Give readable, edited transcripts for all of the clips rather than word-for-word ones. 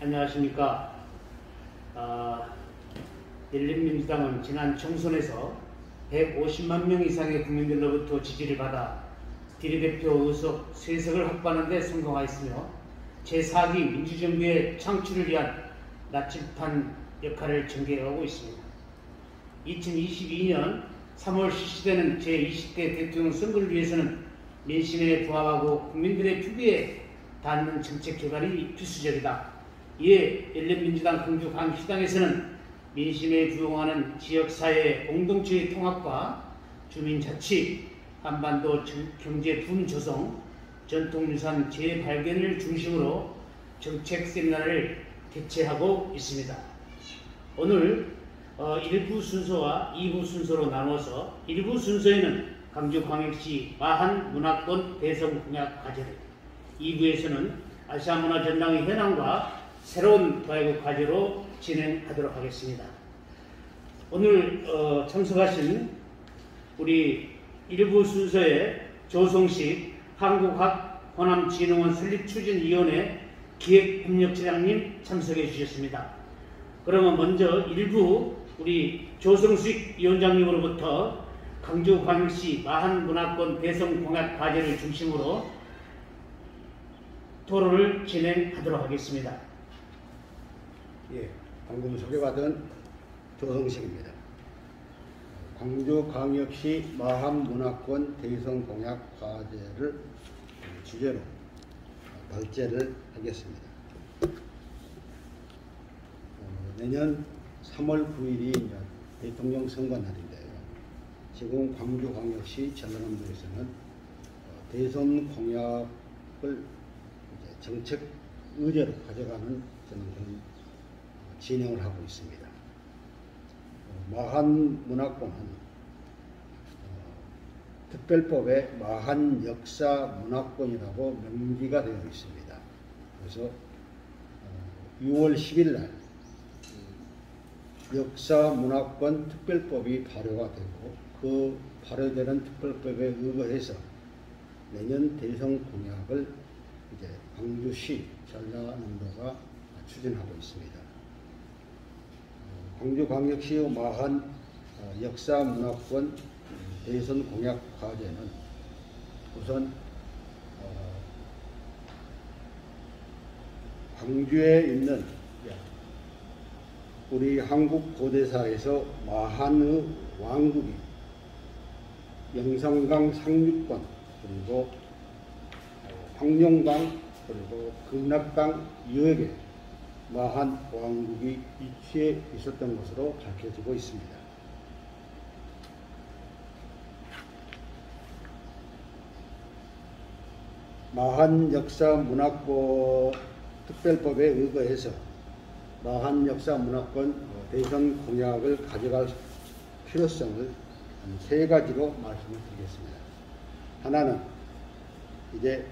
안녕하십니까. 열린민주당은 지난 총선에서 150만 명 이상의 국민들로부터 지지를 받아 비례대표 의석 3석을 확보하는 데 성공하였으며 제4기 민주정부의 창출을 위한 나침반 역할을 전개하고 있습니다. 2022년 3월 실시되는 제20대 대통령 선거를 위해서는 민심에 부합하고 국민들의 표기에 닿는 정책 개발이 필수적이다. 이에 열린민주당 광주 광시당에서는 민심에 부응하는 지역사회 공동체의 통합과 주민자치, 한반도 경제 붐 조성, 전통유산 재발견을 중심으로 정책 세미나를 개최하고 있습니다. 오늘 1부 순서와 2부 순서로 나눠서 1부 순서에는 광주광역시 마한 문화권 대성 공약 과제를, 2부에서는 아시아문화전당의 현황과 새로운 도약의 과제로 진행하도록 하겠습니다. 오늘 참석하신 우리 1부 순서에 조성식 한국학호남진흥원 설립추진위원회 기획협력처장님 참석해 주셨습니다. 그러면 먼저 1부 우리 조성식 위원장님으로부터 광주광역시 마한문화권 대성 공약 과제를 중심으로 토론을 진행하도록 하겠습니다. 예, 방금 소개받은 조성식입니다. 광주광역시 마한문화권 대성 공약 과제를 주제로 발제를 하겠습니다. 내년 3월 9일이 대통령 선거 날인데요. 지금 광주광역시 전남도에서는 대선 공약을 정책 의제로 가져가는 그런 진행을 하고 있습니다. 마한문화권은 특별법에 마한역사문화권이라고 명기가 되어 있습니다. 그래서 6월 10일 날 역사문화권 특별법이 발효가 되고 그 발효되는 특별법에 의거해서 내년 대선 공약을 이제 광주시 전라남도가 추진하고 있습니다. 광주광역시의 마한 역사문화권 대선 공약 과제는 우선 광주에 있는 우리 한국 고대사에서 마한의 왕국이 영산강 상류권 그리고 황룡강 그리고 극락강 유역에 마한 왕국이 위치해 있었던 것으로 밝혀지고 있습니다. 마한 역사문화권 특별법에 의거해서 마한 역사문화권 대선 공약을 가져갈 필요성을 한 3가지로 말씀을 드리겠습니다. 하나는 이제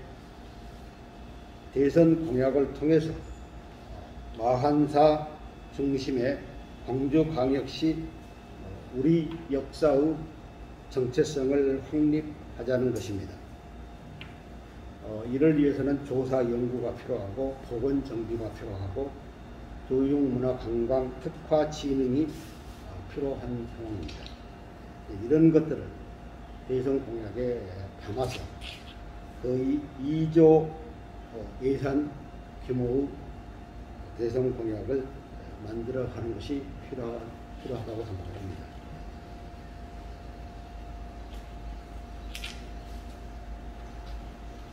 대선 공약을 통해서 마한사 중심의 광주광역시 우리 역사의 정체성을 확립하자는 것입니다. 이를 위해서는 조사 연구가 필요하고 보건 정비가 필요하고 교육문화 관광 특화 진흥이 필요한 상황입니다. 이런 것들을 대선 공약에 담아서 거의 2조 예산 규모의 대선 공약을 만들어가는 것이 필요하다고 생각합니다.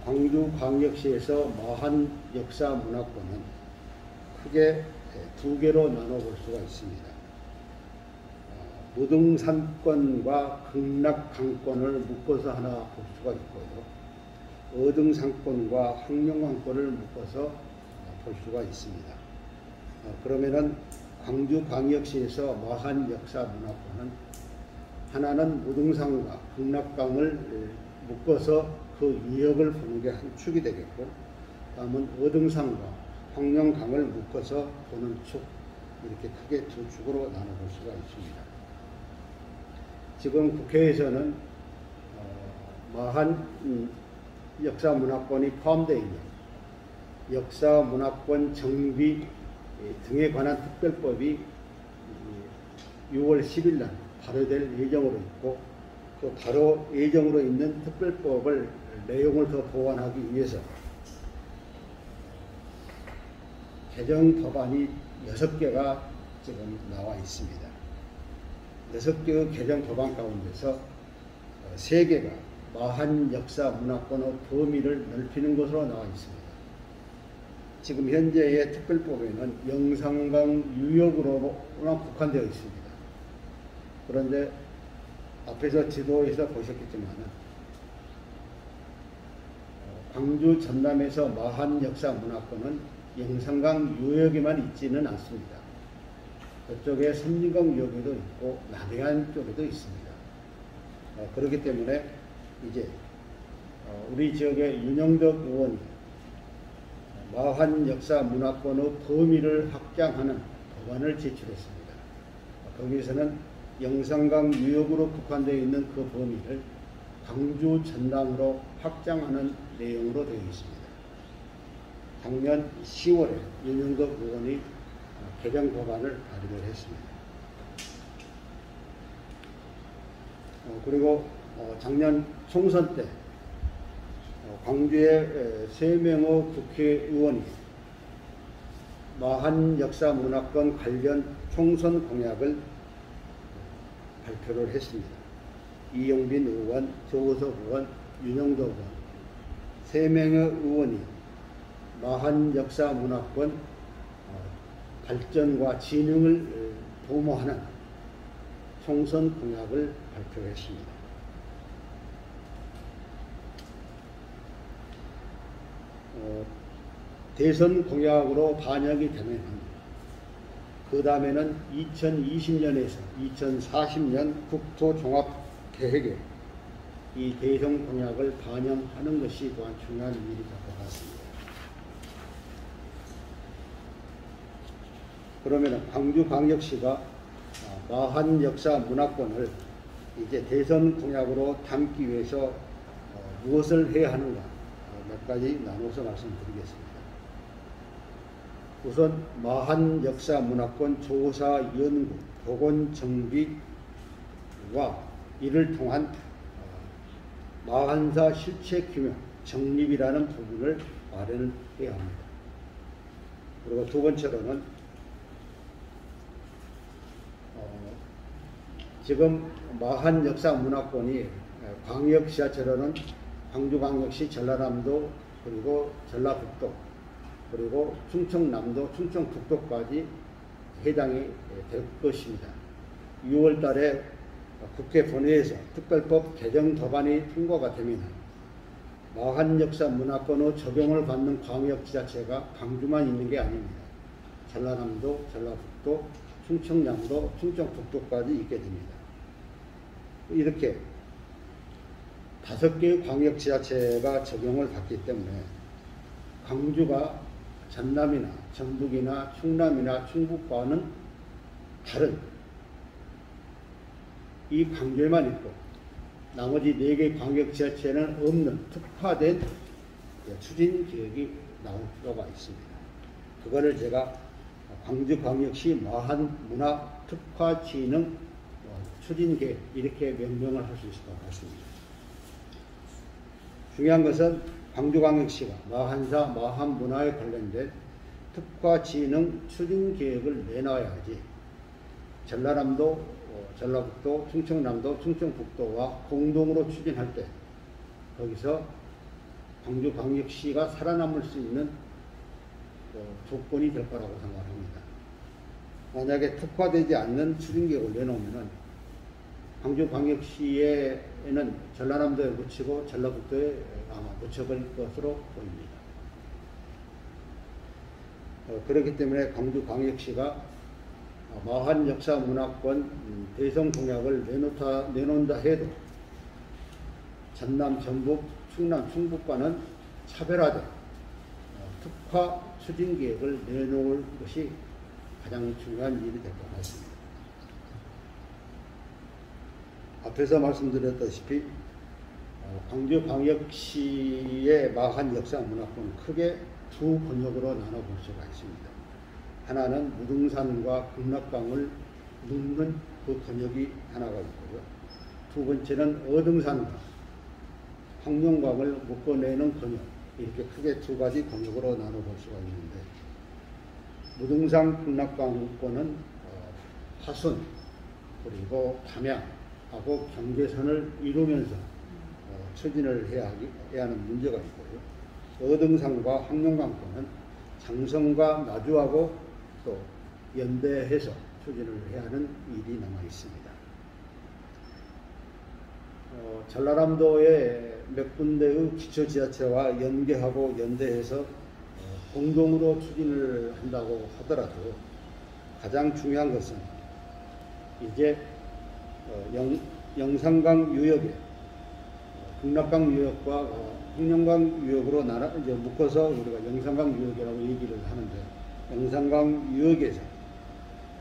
광주광역시에서 마한 역사문화권은 크게 2개로 나눠볼 수가 있습니다. 무등산권과 극락강권을 묶어서 하나 볼 수가 있고요. 어등산권과 황룡강권을 묶어서 볼 수가 있습니다. 그러면은 광주광역시에서 마한 역사문화권은 하나는 무등산과 극락강을 묶어서 그 이역을 보는 게 한 축이 되겠고, 다음은 어등산과 황룡강을 묶어서 보는 축, 이렇게 크게 2축으로 나눠볼 수가 있습니다. 지금 국회에서는 마한 역사문화권이 포함되어 있는 역사문화권 정비 등에 관한 특별법이 6월 10일 날 발효될 예정으로 있고, 그 바로 예정으로 있는 특별법을 내용을 더 보완하기 위해서 개정 법안이 6개가 지금 나와 있습니다. 6개의 개정 법안 가운데서 3개가 마한 역사 문화권의 범위를 넓히는 것으로 나와 있습니다. 지금 현재의 특별법에는 영산강 유역으로만 국한되어 있습니다. 그런데 앞에서 지도에서 보셨겠지만 광주 전남에서 마한 역사 문화권은 영산강 유역에만 있지는 않습니다. 그쪽에 섬진강 유역에도 있고 남해안 쪽에도 있습니다. 그렇기 때문에 이제 우리 지역의 윤영덕 의원이 마한 역사 문화권의 범위를 확장하는 법안을 제출했습니다. 거기에서는 영산강 유역으로 국한되어 있는 그 범위를 광주 전남으로 확장하는 내용으로 되어 있습니다. 작년 10월에 윤영덕 의원이 개정 법안을 발의를 했습니다. 그리고 작년 총선 때 광주의 3명의 국회의원이 마한 역사 문화권 관련 총선 공약을 발표를 했습니다. 이용빈 의원, 조호석 의원, 윤영덕 의원 3명의 의원이 마한 역사 문화권 발전과 진흥을 도모하는 총선 공약을 발표했습니다. 대선 공약으로 반영이 되면 그 다음에는 2020년에서 2040년 국토종합계획에 이 대선 공약을 반영하는 것이 또한 중요한 일이 될 것 같습니다. 그러면 광주광역시가 마한 역사 문화권을 이제 대선 공약으로 담기 위해서 무엇을 해야 하는가 몇 가지 나눠서 말씀드리겠습니다. 우선 마한 역사 문화권 조사 연구 복원 정비와 이를 통한 마한사 실체 규명 정립이라는 부분을 마련해야 합니다. 그리고 두 번째로는 지금 마한 역사 문화권이 광역 지하철로는 광주광역시 전라남도 그리고 전라북도 그리고 충청남도 충청북도까지 해당이 될 것입니다. 6월 달에 국회 본회의에서 특별법 개정 법안이 통과가 되면 마한 역사 문화권의 적용을 받는 광역지자체가 광주만 있는 게 아닙니다. 전라남도, 전라북도, 충청남도, 충청북도까지 있게 됩니다. 이렇게 5개의 광역지자체가 적용을 받기 때문에 광주가 전남이나 전북이나 충남이나 충북과는 다른 이 광주에만 있고 나머지 4개 광역지자체는 없는 특화된 추진계획이 나올 필요가 있습니다. 그거를 제가 광주광역시 마한문화특화진흥 추진계획 이렇게 명명을 할 수 있을 것 같습니다. 중요한 것은 광주광역시가 마한사, 마한문화에 관련된 특화진흥 추진계획을 내놔야지 전라남도, 전라북도, 충청남도, 충청북도와 공동으로 추진할 때 거기서 광주광역시가 살아남을 수 있는 조건이 될 거라고 생각합니다. 만약에 특화되지 않는 추진계획을 내놓으면 광주광역시에는 전라남도에 묻히고 전라북도에 아마 묻혀버릴 것으로 보입니다. 그렇기 때문에 광주광역시가 마한 역사 문화권 대선 공약을 내놓는다 해도 전남, 전북, 충남, 충북과는 차별화된 특화 추진 계획을 내놓을 것이 가장 중요한 일이 될 것 같습니다. 앞에서 말씀드렸다시피 광주광역시의 마한 역사 문화권은 크게 두 번역으로 나눠볼 수가 있습니다. 하나는 무등산과 극락강을 묶는 그 권역이 하나가 있고요. 두 번째는 어등산과 황룡강을 묶어내는 권역, 이렇게 크게 두 가지 권역으로 나눠볼 수가 있는데, 무등산 극락강권은 화순 그리고 담양하고 경계선을 이루면서 추진을 해야 하는 문제가 있고요. 어등산과 황룡강권은 장성과 마주하고 또 연대해서 추진을 해야 하는 일이 남아 있습니다. 전라남도의 몇 군데의 기초지자체와 연계하고 연대해서 공동으로 추진을 한다고 하더라도 가장 중요한 것은 이제 영산강 유역에 극락강 유역과 황룡강 유역으로 이제 묶어서 우리가 영산강 유역이라고 얘기를 하는데, 영산강 유역에서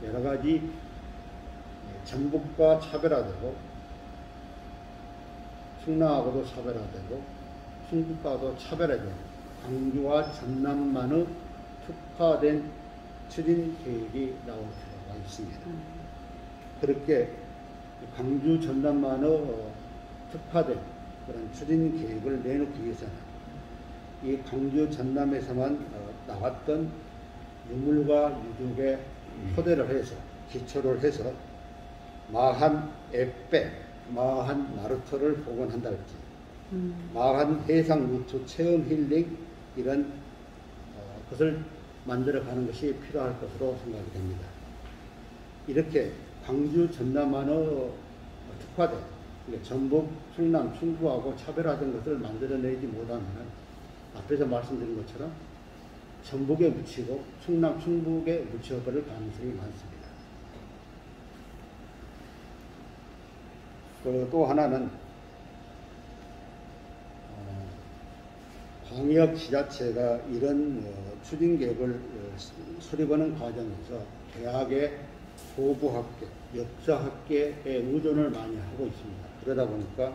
여러 가지 전북과 차별화되고 충남하고도 차별화되고 충북과도 차별화되고 광주와 전남만의 특화된 추진 계획이 나올 필요가 있습니다. 그렇게 광주 전남만의 특화된 그런 추진 계획을 내놓기 위해서는 이 광주 전남에서만 나왔던 유물과 유적의 토대를 해서 기초를 해서 마한 앱배, 마한 나루터를 복원한달지, 마한 해상 루트 체험 힐링 이런 것을 만들어가는 것이 필요할 것으로 생각이 됩니다. 이렇게 광주 전남만의 특화된 전북, 충남, 충북하고 차별화된 것을 만들어내지 못하면 앞에서 말씀드린 것처럼 전북에 묻히고 충남, 충북에 묻혀버릴 가능성이 많습니다. 또 하나는 광역지자체가 이런 추진 계획을 수립하는 과정에서 대학의 고고학계, 역사학계에 의존을 많이 하고 있습니다. 그러다 보니까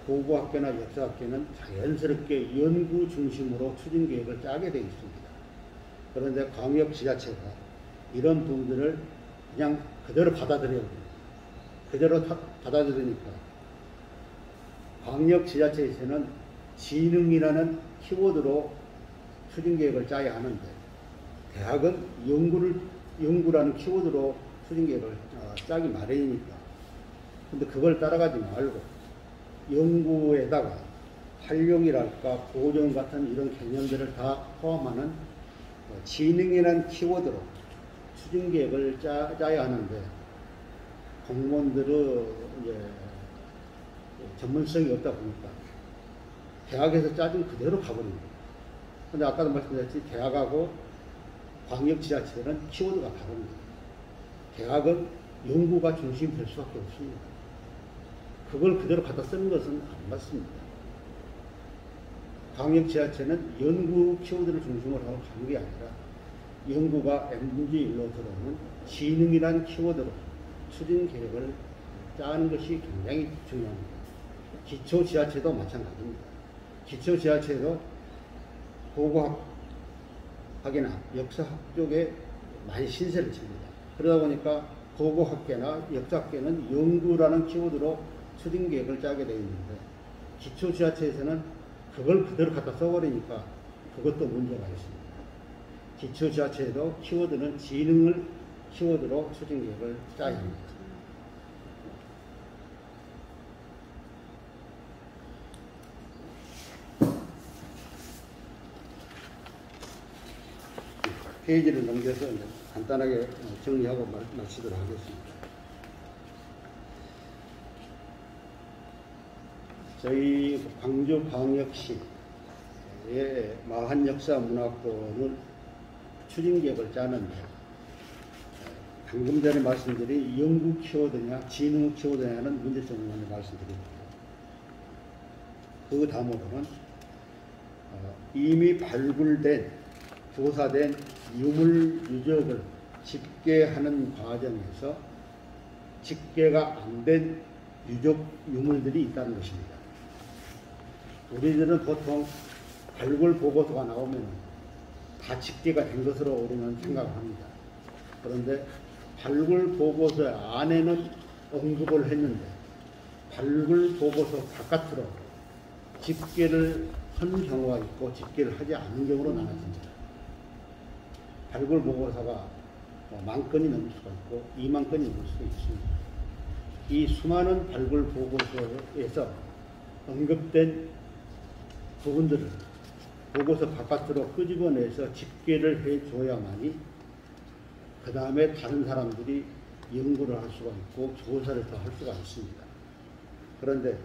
고고학계나 역사학계는 자연스럽게 연구 중심으로 추진 계획을 짜게 되어 있습니다. 그런데 광역지자체가 이런 부분들을 그냥 그대로 받아들여야 됩니다. 그대로 받아들이니까 광역지자체에서는 지능이라는 키워드로 추진계획을 짜야 하는데, 대학은 연구라는 키워드로 추진계획을 짜기 마련이니까. 근데 그걸 따라가지 말고 연구에다가 활용이랄까 보존 같은 이런 개념들을 다 포함하는 지능이라는 키워드로 추진계획을 짜야 하는데, 공무원들은 이제 전문성이 없다 보니까 대학에서 짜진 그대로 가버립니다. 근데 아까도 말씀드렸지, 대학하고 광역지자체는 키워드가 다릅니다. 대학은 연구가 중심이 될 수밖에 없습니다. 그걸 그대로 갖다 쓰는 것은 안 맞습니다. 광역지자체는 연구 키워드를 중심으로 하고 가는 게 아니라 연구가 MG1로 들어오는 지능이라는 키워드로 추진 계획을 짜는 것이 굉장히 중요합니다. 기초지자체도 마찬가지입니다. 기초지자체도 고고학이나 역사학 쪽에 많이 신세를 칩니다. 그러다 보니까 고고학계나 역사학계는 연구라는 키워드로 추진 계획을 짜게 되어 있는데, 기초지자체에서는 그걸 그대로 갖다 써버리니까 그것도 문제가 있습니다. 기초지자체에도 키워드는 지능을 키워드로 추진 계획을 짜야 합니다. 페이지를 넘겨서 간단하게 정리하고 마치도록 하겠습니다. 저희 광주광역시의 마한역사문화권을 추진계획을 짜는데, 방금 전에 말씀드린 연구 키워드냐 지능 키워드냐는 문제점을 먼저 말씀드립니다. 그 다음으로는 이미 발굴된 조사된 유물 유적을 집계하는 과정에서 집계가 안 된 유적 유물들이 있다는 것입니다. 우리들은 보통 발굴 보고서가 나오면 다 집계가 된 것으로 우리는 생각을 합니다. 그런데 발굴 보고서 안에는 언급을 했는데 발굴 보고서 바깥으로 집계를 한 경우가 있고 집계를 하지 않은 경우로 나눠집니다. 발굴 보고서가 10,000건이 넘을 수가 있고 20,000건이 넘을 수도 있습니다. 이 수많은 발굴 보고서에서 언급된 부분들을 보고서 바깥으로 끄집어내서 집계를 해줘야만이 그 다음에 다른 사람들이 연구를 할 수가 있고 조사를 더 할 수가 있습니다. 그런데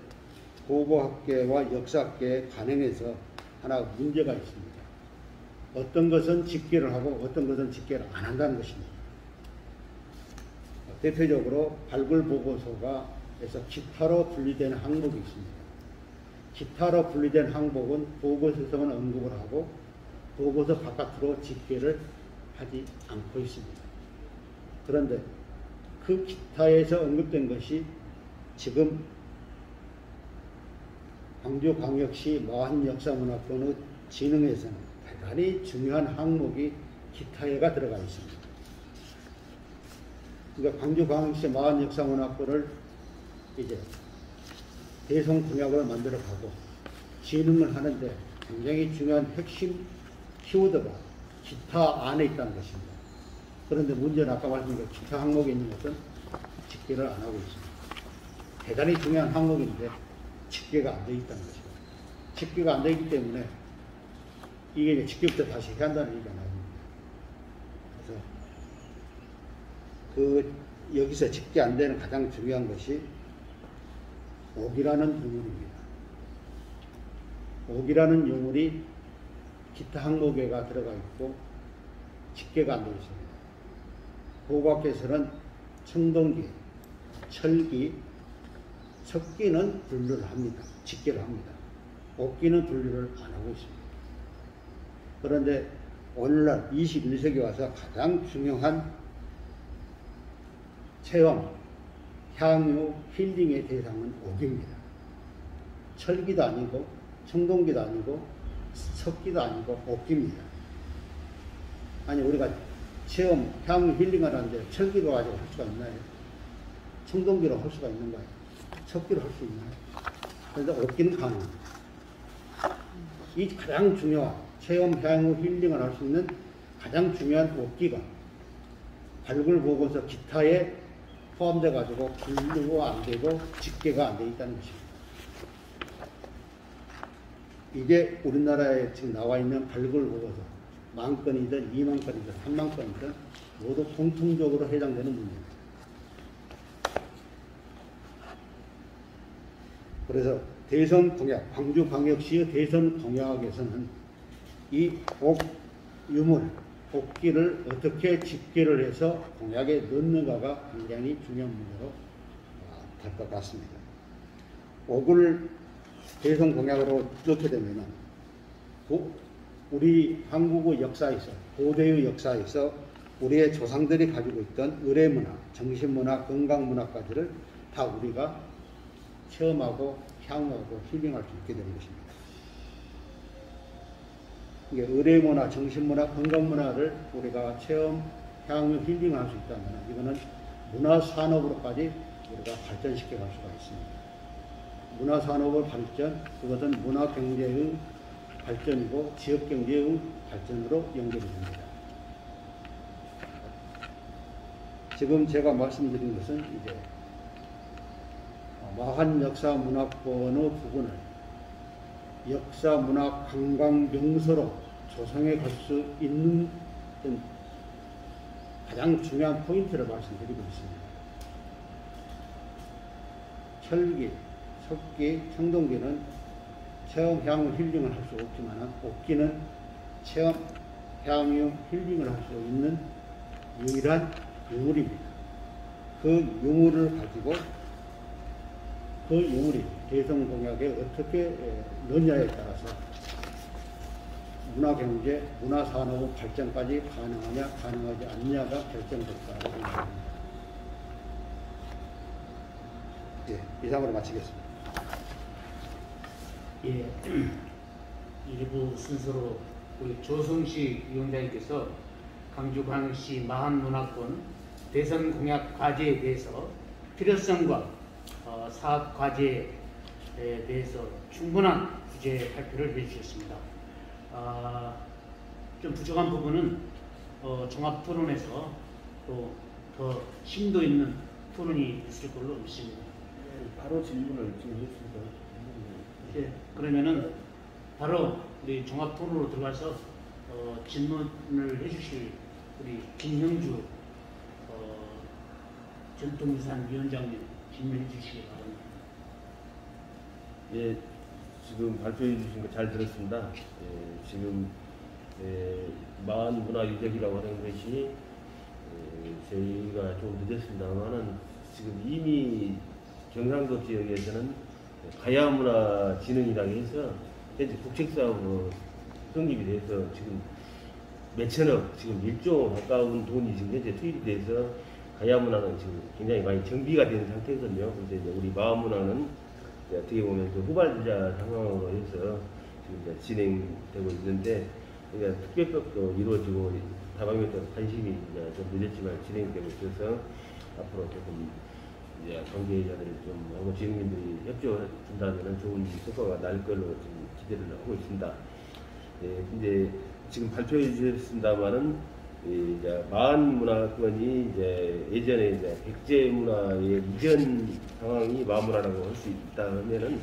고고학계와 역사학계의 관행에서 하나 문제가 있습니다. 어떤 것은 집계를 하고 어떤 것은 집계를 안 한다는 것입니다. 대표적으로 발굴 보고서가에서 기타로 분리된 항목이 있습니다. 기타로 분리된 항목은 보고서에서만 언급을 하고 보고서 바깥으로 집계를 하지 않고 있습니다. 그런데 그 기타에서 언급된 것이 지금 광주광역시 마한역사문화권의 진흥에서는 대단히 중요한 항목이 기타에가 들어가 있습니다. 그러니까 광주광역시 마한역사문화권을 이제 대성공약을 만들어가고 진흥을 하는데 굉장히 중요한 핵심 키워드가 기타 안에 있다는 것입니다. 그런데 문제는 아까 말씀드린 기타 항목에 있는 것은 집계를 안 하고 있습니다. 대단히 중요한 항목인데 집계가 안 되어 있다는 것입니다. 집계가 안 되기 때문에 이게 이제 집계부터 다시 해야 한다는 얘기가 나옵니다. 그래서 여기서 집계 안 되는 가장 중요한 것이 옥이라는 유물입니다. 옥이라는 유물이 기타 항목에가 들어가 있고 집계가 안 되어 있습니다. 고고학계에서는 청동기, 철기, 석기는 분류를 합니다. 집계를 합니다. 옥기는 분류를 안 하고 있습니다. 그런데 오늘날 21세기 와서 가장 중요한 체험, 향유, 힐링의 대상은 옥입니다. 철기도 아니고 청동기도 아니고 석기도 아니고 옥기입니다. 아니 우리가 체험, 향유, 힐링을 하는데 철기로 가지고 할 수가 있나요? 청동기로 할 수가 있는가요? 석기로 할 수 있나요? 그런데 옥기는 가능합니다. 이 가장 중요한 체험, 향유, 힐링을 할 수 있는 가장 중요한 옥기가 발굴 보고서 기타에 포함돼 가지고 분류가 안 되고 집계가 안 돼 있다는 것입니다. 이게 우리나라에 지금 나와 있는 발굴 보고서 10,000건이든 20,000건이든 30,000건이든 모두 공통적으로 해당되는 문제입니다. 그래서 대선공약, 광주광역시의 대선공약에서는 이 옥 유물, 옥기를 어떻게 집계를 해서 공약에 넣는가가 굉장히 중요한 문제로 될 것 같습니다. 옥을 대선 공약으로 넣게 되면은 우리 한국의 역사에서 고대의 역사에서 우리의 조상들이 가지고 있던 의례문화, 정신문화, 건강문화까지를 다 우리가 체험하고 향유하고 힐링할 수 있게 되는 것입니다. 이게 의례문화, 정신문화, 건강문화를 우리가 체험, 향유, 힐링할 수 있다면 이거는 문화산업으로까지 우리가 발전시켜 갈 수가 있습니다. 문화산업의 발전, 그것은 문화경제의 발전이고 지역경제의 발전으로 연결이 됩니다. 지금 제가 말씀드린 것은 이제 마한역사문화권의 부분을 역사문화 관광명소로 조성해 갈 수 있는 가장 중요한 포인트를 말씀드리고 있습니다. 철기, 석기, 청동기는 체험, 향유, 힐링을 할 수 없지만 옥기는 체험, 향유, 힐링을 할 수 있는 유일한 유물입니다. 그 유물을 가지고 그 유물이 대성공약에 어떻게 넣냐에 따라서 문화경제, 문화산업 발전까지 가능하냐, 가능하지 않냐가 결정될 거라고 생각합니다. 예, 이상으로 마치겠습니다. 예, 일부 순서로 우리 조성식 위원장님께서 광주광역시 마한문화권 대선 공약 과제에 대해서 필요성과 사업 과제에 대해서 충분한 구제 발표를 해주셨습니다. 좀 부족한 부분은 종합 토론에서 또 더 심도 있는 토론이 있을 걸로 믿습니다. 바로 질문을 지금 해주셔서. 예, 그러면은 바로 우리 종합 토론으로 들어가서 질문을 해주실 우리 김형주 전통유산위원장님 질문해 주시기 바랍니다. 예, 지금 발표해 주신 거 잘 들었습니다. 예, 지금 마한문화유적이라고 하는 것이 저희가 좀 늦었습니다만은 지금 이미 경상도 지역에서는 가야문화진흥이라고 해서 현재 국책사업으로 성립이 돼서 지금 몇천억, 지금 1조 가까운 돈이 지금 현재 투입이 돼서 가야문화는 지금 굉장히 많이 정비가 된 상태거든요. 그런데 이제 우리 마한문화는 어떻게 보면 그 후발주자 상황으로 해서 지금 이제 진행되고 있는데, 그러니까 특별법도 이루어지고 다방면에 따라 관심이 이제 좀 늦었지만 진행되고 있어서 앞으로 조금 이제 관계자들 좀 하고 지역민들이 협조해 준다면 좋은 성과가 날 걸로 좀 기대를 하고 있습니다. 예, 근데 지금 발표해 주셨습니다만은 이제 마한문화권이 이제 예전에 이제 백제문화의 이전 상황이 마한문화라고 할 수 있다 하면은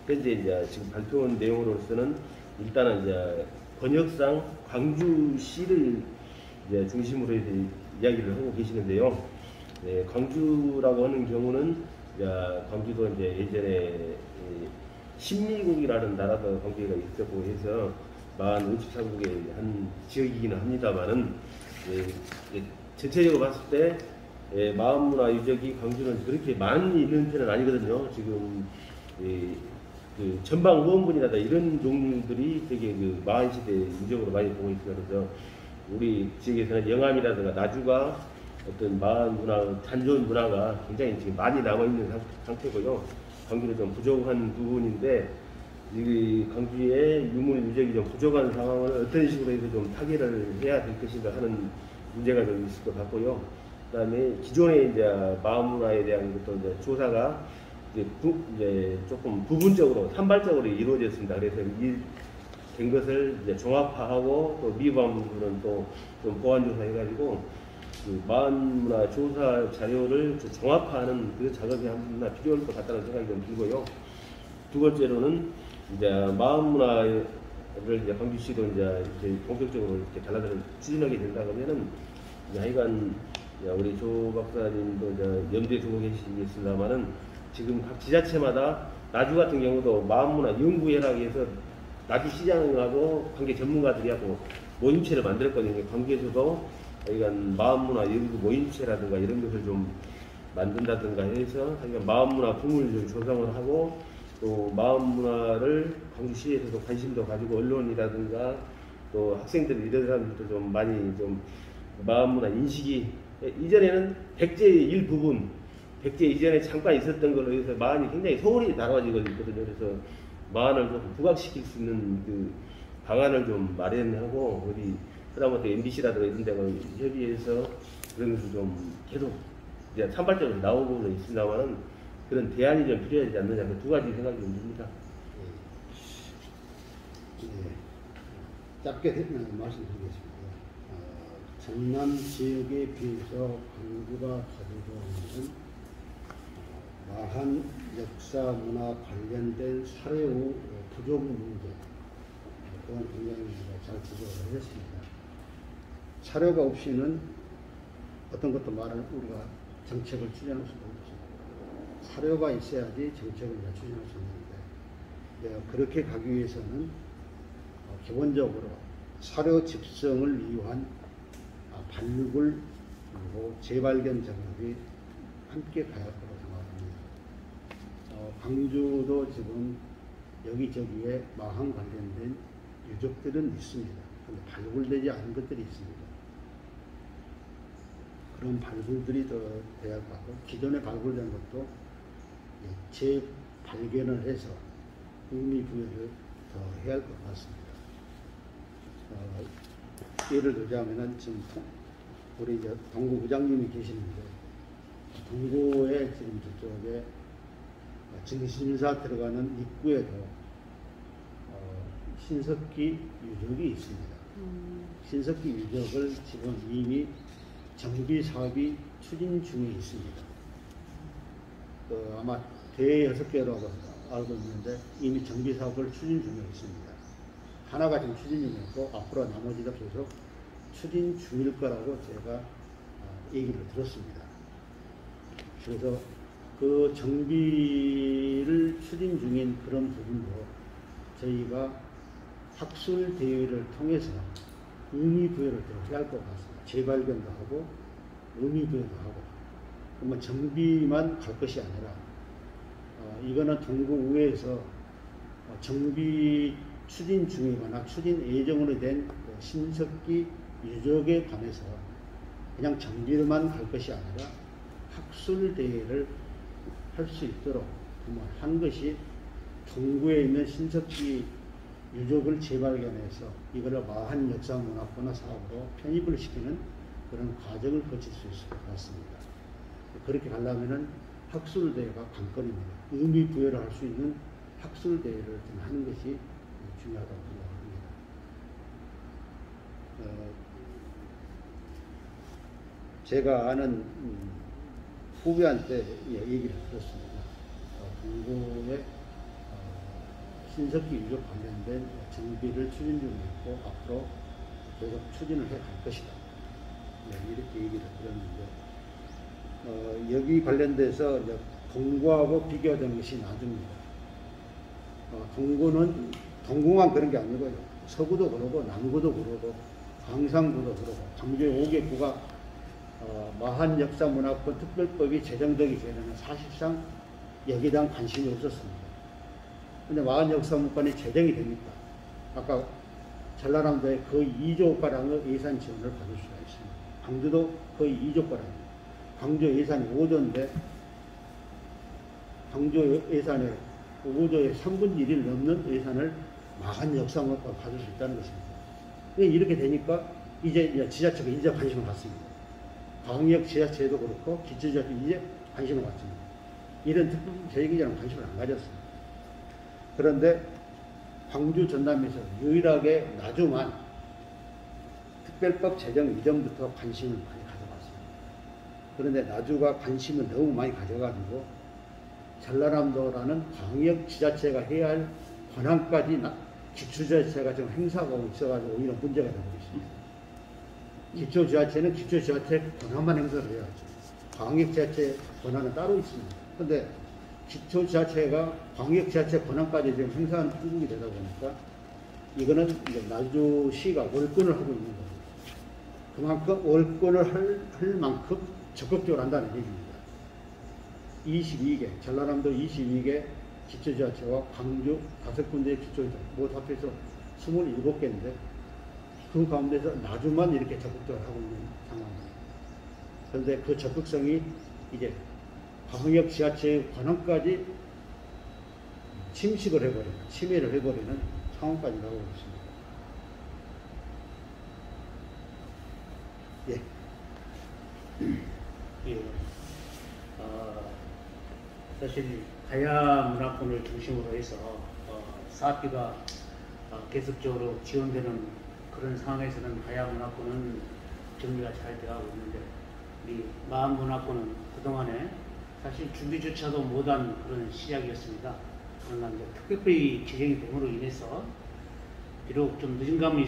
현재 이제 지금 발표한 내용으로서는 일단은 이제 번역상 광주시를 이제 중심으로 해서 이야기를 하고 계시는데요. 네, 광주라고 하는 경우는 이제 광주도 이제 예전에 신미국이라는 나라도 관계가 있었고 해서 54국의 한 지역이기는 합니다만은 전체적으로 봤을 때 마한문화 유적이 광주는 그렇게 많이 있는 편은 아니거든요. 지금 그 전방 후원분이라다 이런 종류들이 되게 그 마한시대 유적으로 많이 보고 있어요. 그래서 우리 지역에서는 영암이라든가 나주가 어떤 마한 문화, 잔존 문화가 굉장히 지금 많이 남아있는 상태고요. 광주는 좀 부족한 부분인데, 이 광주의 유물 유적이 좀 부족한 상황을 어떤 식으로 해서 좀 타개를 해야 될 것인가 하는 문제가 좀 있을 것 같고요. 그 다음에 기존의 이제 마한 문화에 대한 것도 이제 조사가 이제 조금 부분적으로, 산발적으로 이루어졌습니다. 그래서 이 된 것을 이제 종합화하고 또 미흡한 부분은 또 좀 보완 조사해가지고 그 마한문화 조사 자료를 종합화하는 그 작업이 하나 필요할 것 같다는 생각이 좀 들고요. 두 번째로는 이제 마한문화를 이제 광주시도 이제 본격적으로 이렇게 단락을 추진하게 된다 그러면은 하여간 우리 조 박사님도 이제 염두에 두고 계시겠습니다만은 지금 각 지자체마다 나주 같은 경우도 마한문화 연구회라고 해서 나주 시장하고 관계 전문가들이 하고 모임체를 만들었거든요. 관계에서도 하여간 마한문화 연구 모임체라든가 이런 것을 좀 만든다든가 해서 하여간 마한문화 붐을 좀 조성을 하고 또 마한문화를 광주시에서도 관심도 가지고 언론이라든가 또 학생들 이런 사람들도 좀 많이 좀 마한문화 인식이 이전에는 백제의 일부분 백제 이전에 잠깐 있었던 걸로 해서 마한이 굉장히 소홀히 다뤄지고 있거든요. 그래서 마한을 좀 부각시킬 수 있는 그 방안을 좀 마련하고 우리 그다음부터 MBC라든가 이런 데가 협의해서 그런 것을 좀 계속 이제 산발적으로 나오고 있습니다만은 그런 대안이 좀 필요하지 않느냐 그 두 가지 생각이 좀 듭니다. 짧게 말씀드리겠습니다. 전남 지역에 비해서 광주가 가지고 있는 마한 역사 문화 관련된 사례의 부족 문제, 그건 굉장히 잘 지적을 했습니다. 사료가 없이는 어떤 것도 우리가 정책을 추진할 수가 없습니다. 사료가 있어야지 정책을 추진할 수 있는데, 그렇게 가기 위해서는 기본적으로 사료 집성을 위한 발굴 그리고 재발견 작업이 함께 가야 할 거라고 생각합니다. 광주도 지금 여기저기에 마한 관련된 유적들은 있습니다. 그런데 발굴되지 않은 것들이 있습니다. 그런 발굴들이 더 돼야 할 것 같고, 기존에 발굴된 것도 재발견을 해서 의미 부여를 더 해야 할 것 같습니다. 예를 들자면은 지금 우리 이제 동구 부장님이 계시는데 동구에 지금 저쪽에 증신사 들어가는 입구에도 신석기 유적이 있습니다. 신석기 유적을 지금 이미 정비 사업이 추진 중에 있습니다. 아마 대6개라고 알고 있는데 이미 정비 사업을 추진 중에 있습니다. 하나가 지금 추진 중이었고 앞으로 나머지도 계속 추진 중일 거라고 제가 얘기를 들었습니다. 그래서 그 정비를 추진 중인 그런 부분도 저희가 학술 대회를 통해서 의미 부여를 더 해야 할 것 같습니다. 재발견도 하고 의미 부여도 하고 그러면 정비만 갈 것이 아니라 이거는 동구의회에서 정비 추진 중이거나 추진 예정으로 된 신석기 유적에 관해서 그냥 정비로만 갈 것이 아니라 학술 대회를 할 수 있도록 한 것이 동구에 있는 신석기 유적을 재발견해서 이거를 마한 역사문화권화 사업으로 편입을 시키는 그런 과정을 거칠 수 있을 것 같습니다. 그렇게 가려면은 학술 대회가 관건입니다. 의미 부여를 할 수 있는 학술 대회를 좀 하는 것이 중요하다고 생각합니다. 제가 아는 후배한테 얘기를 들었습니다. 동구에 신석기 유적 관련된 정비를 추진 중에 있고 앞으로 계속 추진을 해 갈 것이다. 이렇게 얘기를 들었는데 여기 관련돼서 이제 동구하고 비교되는 것이 나중입니다. 동구만 그런 게 아니고요. 서구도 그러고 남구도 그러고 광산구도 그러고 광주의 5개 구가 마한 역사문화권 특별법이 제정되기 전에는 사실상 여기에 대한 관심이 없었습니다. 근데 마한 역사문화권이 제정이 되니까 아까 전라남도에 거의 2조가량의 예산 지원을 받을 수가 있습니다. 광주도 거의 2조가량입니다. 광주 예산이 5조인데 광주 예산의 5조의 3분의 1을 넘는 예산을 마한 역사문화권 받을 수 있다는 것입니다. 이렇게 되니까 이제 지자체가 이제 관심을 갖습니다. 광역 지자체도 그렇고 기초지자체도 이제 관심을 갖습니다. 이런 특별 계획이라는 관심을 안 가졌습니다. 그런데 광주 전남에서 유일하게 나주만 특별법 제정 이전부터 관심을 많이 가져갔습니다. 그런데 나주가 관심을 너무 많이 가져가지고 전라남도라는 광역 지자체가 해야 할 권한까지 기초지자체가 지금 행사하고 있어가지고 오히려 문제가 되고 있습니다. 기초지자체는 기초지자체 권한만 행사를 해야죠. 광역지자체 권한은 따로 있습니다. 그런데 기초지자체가 광역지자체 권한까지 지금 행사하는 한국이 되다 보니까 이거는 이제 나주시가 월권을 하고 있는 겁니다. 그만큼 월권을 할 만큼 적극적으로 한다는 얘기입니다. 22개, 전라남도 22개 기초지자체와 광주 5군데의 기초지자체 모두 합해서 27개인데 그 가운데서 나주만 이렇게 적극적으로 하고 있는 상황입니다. 그런데 그 적극성이 이제 광역 지자체의 권한까지 침식을 해버리는, 침해를 해버리는 상황까지 나오고 있습니다. 예. 사실 가야 문화권을 중심으로 해서 사업비가 계속적으로 지원되는 그런 상황에서는 가야 문화권은 정리가 잘 되어가고 있는데 우리 마한 문화권은 그동안에 사실 준비조차도 못한 그런 시작이었습니다. 그러나 이제 특별법이 제정이 됨으로 인해서 비록 좀 늦은 감은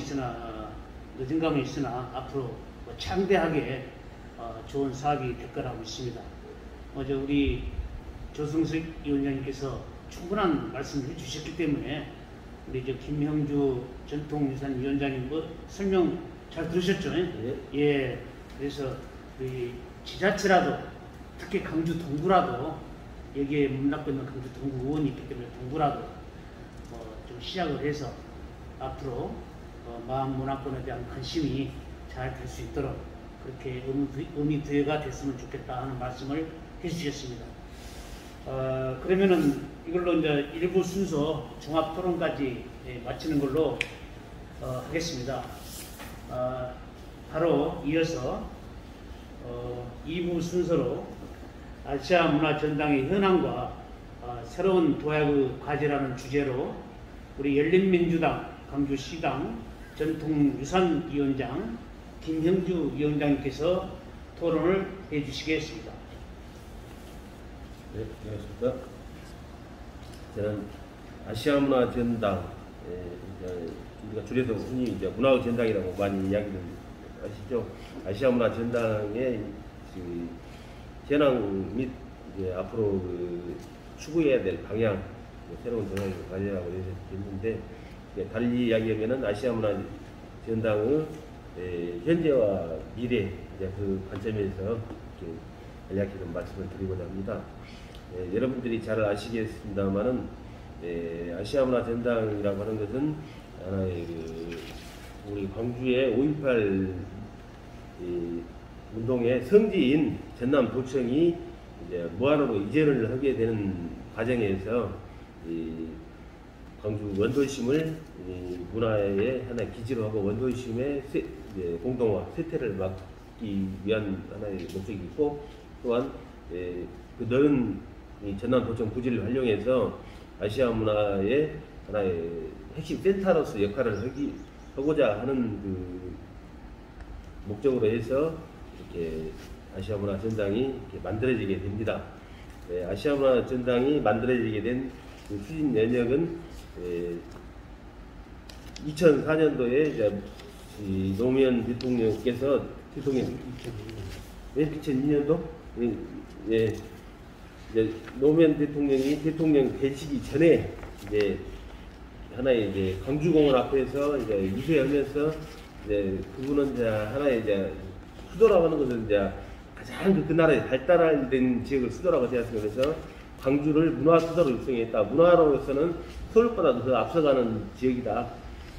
있으나 앞으로 창대하게 좋은 사업이 될 거라고 믿습니다. 어제 우리 조승석 위원장님께서 충분한 말씀을 해주셨기 때문에 우리 김형주 전통유산위원장님 설명 잘 들으셨죠? 예. 그래서 우리 지자체라도 특히 강주 동구라도 여기에 문납고 있는 강주 동구 의원이 있기 때문에 동구라도 좀 시작을 해서 앞으로 마한 문화권에 대한 관심이 잘 될 수 있도록 그렇게 의미 부여가 됐으면 좋겠다 하는 말씀을 해주셨습니다. 그러면은 이걸로 이제 일부 순서 종합 토론까지 마치는 걸로 하겠습니다. 바로 이어서 2부 순서로 아시아 문화 전당의 현황과 새로운 도약의 과제라는 주제로 우리 열린민주당 광주시당 전통유산위원장 김형주 위원장님께서 토론을 해주시겠습니다. 네, 안녕하십니까. 저는 아시아 문화 전당, 우리가 줄여서 흔히 이제 문화 전당이라고 많이 이야기를 하시죠. 아시아 문화 전당의 현황 및 이제 앞으로 추구해야 될 방향, 새로운 전황을 가져라고 했는데, 달리 이야기하면은 아시아 문화 전당의 현재와 미래, 이제 그 관점에서 간략히 좀 말씀을 드리고자 합니다. 여러분들이 잘 아시겠습니다만은 아시아 문화 전당이라고 하는 것은 하나의 우리 광주의 5.18 운동의 성지인 전남도청이 이제 무한으로 이전을 하게 되는 과정에서 광주 원도심을 문화의 하나의 기지로 하고 원도심의 공동화, 쇠퇴를 막기 위한 하나의 목적이 있고, 또한 그 넓은 전남도청 부지를 활용해서 아시아 문화의 하나의 핵심 센터로서 역할을 하고자 하는 그 목적으로 해서 이렇게 아시아 문화 전당이 이렇게 만들어지게 됩니다. 아시아 문화 전당이 만들어지게 된 그 추진 연역은 2004년도에 이제 노무현 대통령께서 2002년도 노무현 대통령이 대통령 되시기 전에 이제 하나의 이제 광주공원 앞에서 이제 유세하면서 이제 그분은 이제 하나의 이제 수도라고 하는 것은 이제 가장 그 나라의 발달된 지역을 수도라고 생각했어요. 그래서 광주를 문화 수도로 육성했다. 문화로서는 서울보다 더 앞서가는 지역이다.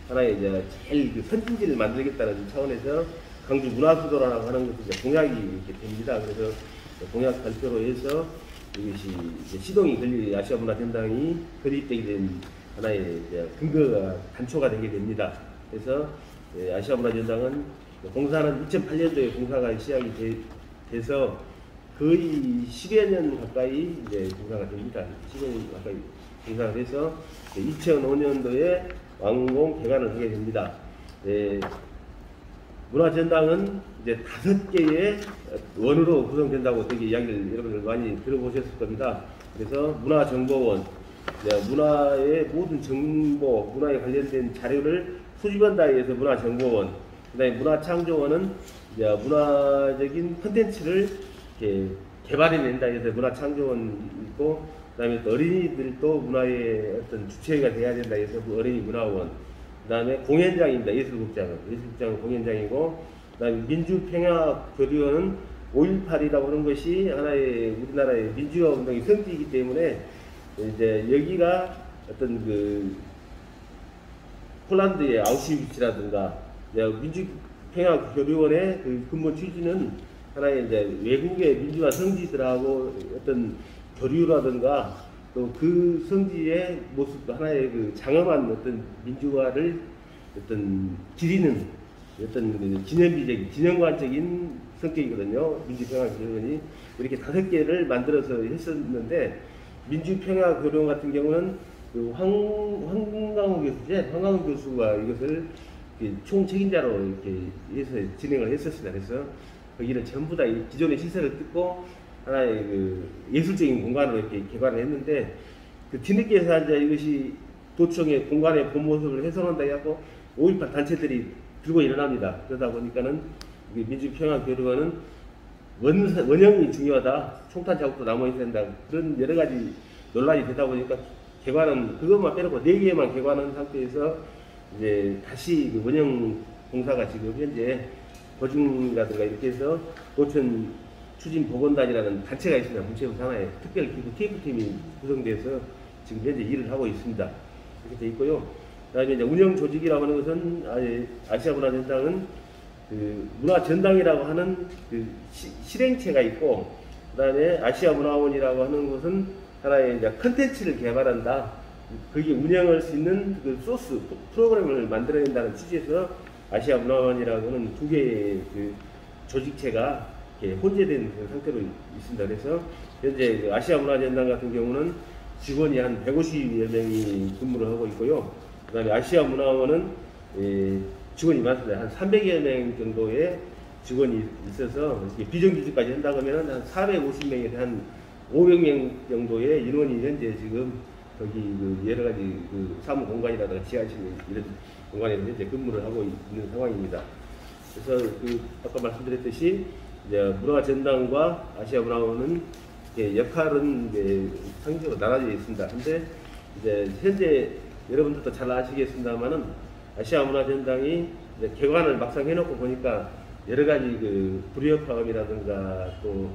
하나의 이제 제일 그 선진지를 만들겠다는 차원에서 광주 문화 수도라고 하는 것이 이제 공약이 이렇게 됩니다. 그래서 공약 발표로 해서 이것이 이제 시동이 걸리 아시아 문화 전당이 건립되게 된 하나의 이제 근거가 단초가 되게 됩니다. 그래서 아시아 문화 전당은 공사는 2008년도에 공사가 시작이 돼서 거의 10여 년 가까이 이제 공사가 됩니다. 10여 년 가까이 공사가 돼서 2005년도에 완공 개관을 하게 됩니다. 문화전당은 이제 5개의 원으로 구성된다고 되게 이야기를 여러분들 많이 들어보셨을 겁니다. 그래서 문화정보원, 문화의 모든 정보, 문화에 관련된 자료를 수집한다 해서 문화정보원, 그 다음에 문화창조원은 이제 문화적인 콘텐츠를 이렇게 개발해낸다 해서 문화창조원 있고, 그 다음에 또 어린이들도 문화의 어떤 주체가 돼야 된다 해서 어린이 문화원, 그 다음에 공연장입니다. 예술극장은 공연장이고, 그 다음에 민주평화교류원은 5.18이라고 하는 것이 하나의 우리나라의 민주화 운동의 성지이기 때문에 이제 여기가 어떤 그 폴란드의 아우슈비츠라든가 민주평화교류원의 그 근본 취지는 하나의 이제 외국의 민주화 성지들하고 어떤 교류라든가 또 그 성지의 모습 하나의 그 장엄한 어떤 민주화를 어떤 기리는 어떤 그 진영관적인 성격이거든요. 민주평화교류원이 이렇게 5개를 만들어서 했었는데, 민주평화교류원 같은 경우는 그 황강호 교수가 이것을 총 책임자로 이렇게 해서 진행을 했었습니다. 그래서 거기는 전부 다 기존의 시설을 뜯고 하나의 그 예술적인 공간으로 이렇게 개관을 했는데, 그 뒤늦게서 이제 이것이 도청의 공간의 본 모습을 훼손한다 해갖고 5.18 단체들이 들고 일어납니다. 그러다 보니까는 민주평화교류원은 원형이 중요하다, 총탄 자국도 남아있어야 된다, 그런 여러 가지 논란이 되다 보니까 개관은 그것만 빼놓고 4개만 개관한 상태에서 이제 다시 그 원형 공사가 지금 현재 보증이라든가 이렇게 해서 도청 추진 보건단이라는 단체가 있습니다. 문체부 산하에 특별기구 TF팀이 구성돼서 지금 현재 일을 하고 있습니다. 이렇게 돼 있고요. 그다음에 이제 운영 조직이라고 하는 것은 아시아 문화전당은 그 문화전당이라고 하는 그 실행체가 있고, 그다음에 아시아 문화원이라고 하는 것은 하나의 이제 컨텐츠를 개발한다. 거기에 운영할 수 있는 그 소스 프로그램을 만들어낸다는 취지에서 아시아문화원이라고는 두 개의 그 조직체가 이렇게 혼재된 그 상태로 있습니다. 그래서 현재 그 아시아문화전당 같은 경우는 직원이 한 150여 명이 근무를 하고 있고요. 그다음에 아시아문화원은 직원이 많습니다. 한 300여 명 정도의 직원이 있어서 비정규직까지 한다고 하면 한 450명에서 한 500명 정도의 인원이 현재 지금 거기 그 여러 가지 그 사무 공간이라든가 지하실 이런 공간에서 현재 근무를 하고 있는 상황입니다. 그래서 그 아까 말씀드렸듯이 이제 문화전당과 아시아문화원은 역할은 이제 상대적으로 나눠져 있습니다. 근데 이제 현재 여러분들도 잘 아시겠습니다만은 아시아문화전당이 이제 개관을 막상 해놓고 보니까 여러 가지 그 불협화음이라든가 또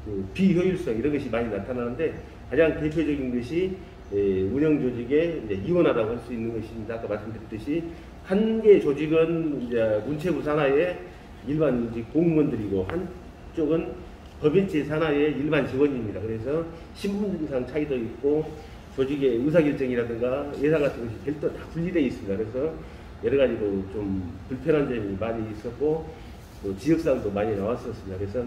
그 비효율성 이런 것이 많이 나타나는데 가장 대표적인 것이 운영 조직에 이제 이원화라고 할 수 있는 것입니다. 아까 말씀드렸듯이 한 개 조직은 이제 문체부 산하의 일반 공무원들이고 한쪽은 법인체 산하의 일반 직원입니다. 그래서 신분상 차이도 있고 조직의 의사결정이라든가 예산 같은 것이 별도 다 분리되어 있습니다. 그래서 여러 가지로 좀 불편한 점이 많이 있었고 또 지역사항도 많이 나왔었습니다. 그래서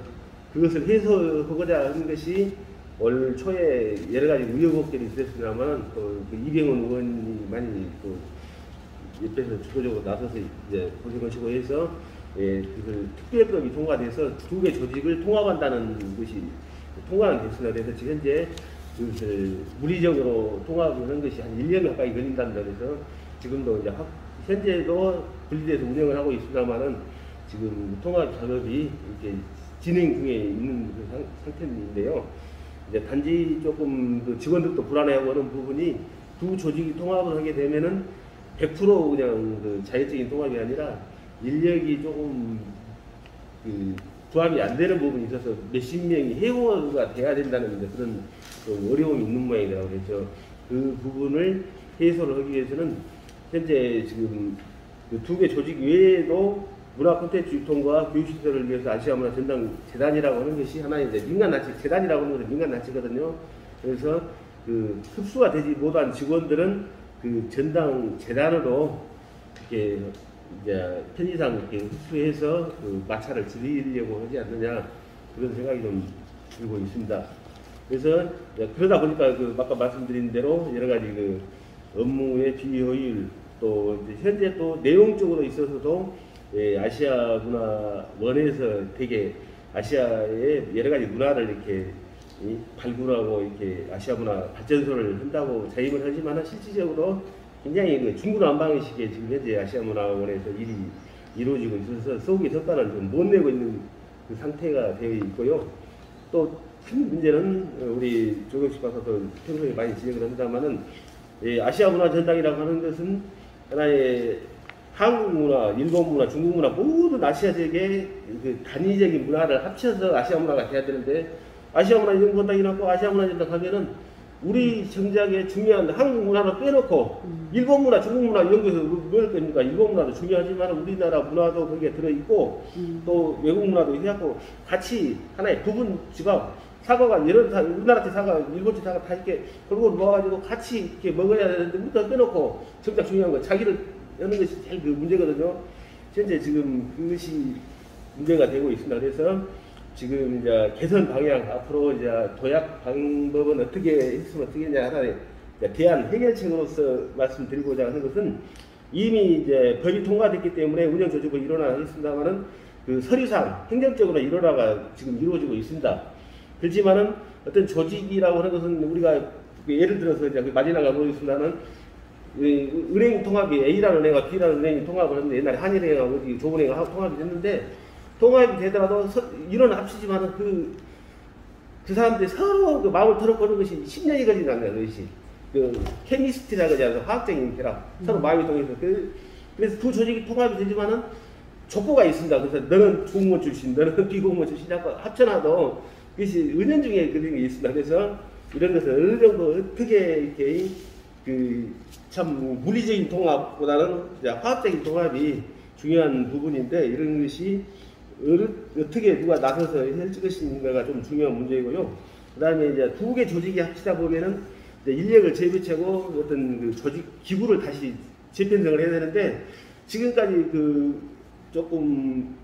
그것을 해소하고자 하는 것이 올 초에 여러 가지 우여곡절이 있었습니다만 또 그 이병헌 의원이 많이 또 옆에서 주도적으로 나서서 이제 고생하시고 해서 그걸 특별법이 통과돼서 두 개 조직을 통합한다는 것이 통과는 됐습니다. 그래서 지금 현재 그것을 물리적으로 통합을 한 것이 한 1년 가까이 걸린답니다. 그래서 지금도 이제 현재도 분리돼서 운영을 하고 있습니다만은 지금 통합 작업이 이렇게 진행 중에 있는 그 상태인데요. 이제 단지 조금 그 직원들도 불안해하고 하는 부분이 두 조직이 통합을 하게 되면은 100% 그냥 그 자율적인 통합이 아니라 인력이 조금 그 부합이 안 되는 부분이 있어서 몇십 명이 해고가 돼야 된다는 그런 좀 어려움이 있는 모양이라고 그랬죠. 그 부분을 해소를 하기 위해서는 현재 지금 그 두 개 조직 외에도 문화 콘텐츠 유통과 교육시설을 위해서 아시아문화전당 재단이라고 하는 것이 하나의 이제 민간단체, 재단이라고 하는 것은 민간단체거든요. 그래서 그 흡수가 되지 못한 직원들은 그 전당 재단으로 이렇게 이제 편의상 이렇게 흡수해서 그 마찰을 줄이려고 하지 않느냐 그런 생각이 좀 들고 있습니다. 그래서 그러다 보니까 그 아까 말씀드린 대로 여러 가지 그 업무의 비효율 또 현재 또 내용적으로 있어서도 아시아문화원에서 되게 아시아의 여러 가지 문화를 이렇게 발굴하고 이렇게 아시아문화 발전소를 한다고 자임을 하지만 실질적으로 굉장히 그 중구난방식의 지금 현재 아시아문화원에서 일이 이루어지고 있어서 속이 덕가는 좀 못 내고 있는 그 상태가 되어 있고요. 또 큰 문제는 우리 조경식 박사도 평소에 많이 진행을 합니다만은 아시아문화전당이라고 하는 것은 하나의 한국 문화, 일본 문화, 중국 문화 모든 아시아적의 그 단위적인 문화를 합쳐서 아시아 문화가 돼야 되는데 아시아 문화 연구원당이라고 아시아 문화 전당 하면은 우리 정작에 중요한 한국 문화를 빼놓고 일본 문화, 중국 문화 연구해서 뭘 겁니까? 일본 문화도 중요하지만 우리나라 문화도 거기에 들어있고 또 외국 문화도 해갖고 같이 하나의 부분 지가 사과가 여러 우리나라한테 사과, 일본한테 사과 다 이렇게 골고루 모아가지고 같이 이렇게 먹어야 되는데 우리가 빼놓고 정작 중요한 건 자기를 하는 것이 제일 그 문제거든요. 현재 지금 그것이 문제가 되고 있습니다. 그래서 지금 이제 개선 방향 앞으로 이제 도약 방법은 어떻게 했으면 어떻게냐 하나의 대안 해결책으로서 말씀드리고자 하는 것은 이미 이제 법이 통과됐기 때문에 운영 조직을 일어나겠습니다만은 그 서류상 행정적으로 일어나가 지금 이루어지고 있습니다. 그렇지만은 어떤 조직이라고 하는 것은 우리가 예를 들어서 이제 마지막에 보겠습니다는 은행 통합이 A라는 은행과 B라는 은행이 통합을 했는데 옛날에 한일은행하고 조은행하고 통합이 됐는데 통합이 되더라도 이런 합치지만은 그 사람들이 서로 그 마음을 털어보는 것이 10년이 걸린다는 거예요. 그것이 그 케미스트라고 하지 않아서 화학적인 결합 서로 마음이 통해서 그래서 두 조직이 통합이 되지만은 족보가 있습니다. 그래서 너는 공무원 출신, 너는 비공무원 출신이라고 합쳐놔도 그것이 은연중에 그런 게 있습니다. 그래서 이런 것을 어느 정도 어떻게 이렇게 참 물리적인 통합보다는 화학적인 통합이 중요한 부분인데 이런 것이 어떻게 누가 나서서 할 것인가가 좀 중요한 문제이고요. 그 다음에 이제 두 개 조직이 합치다 보면은 이제 인력을 재배치하고 어떤 그 조직 기구를 다시 재편성을 해야 되는데 지금까지 그 조금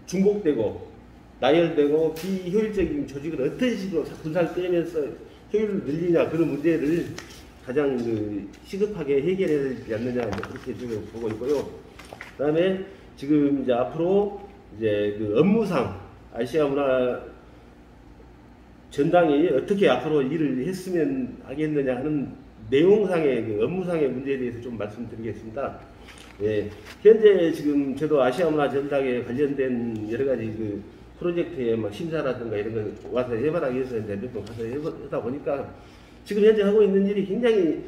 중복되고 나열되고 비효율적인 조직을 어떤 식으로 분산을 떼면서 효율을 늘리냐 그런 문제를 가장 그 시급하게 해결해야 되지 않느냐 그렇게 지금 보고 있고요. 그다음에 지금 이제 앞으로 이제 그 업무상 아시아 문화 전당이 어떻게 앞으로 일을 했으면 하겠느냐 하는 내용상의 그 업무상의 문제에 대해서 좀 말씀드리겠습니다. 예, 현재 지금 저도 아시아 문화 전당에 관련된 여러 가지 그 프로젝트의 막 심사라든가 이런 걸 와서 해봐라 해서 이제 몇 번 가서 해보다 보니까 지금 현재 하고 있는 일이 굉장히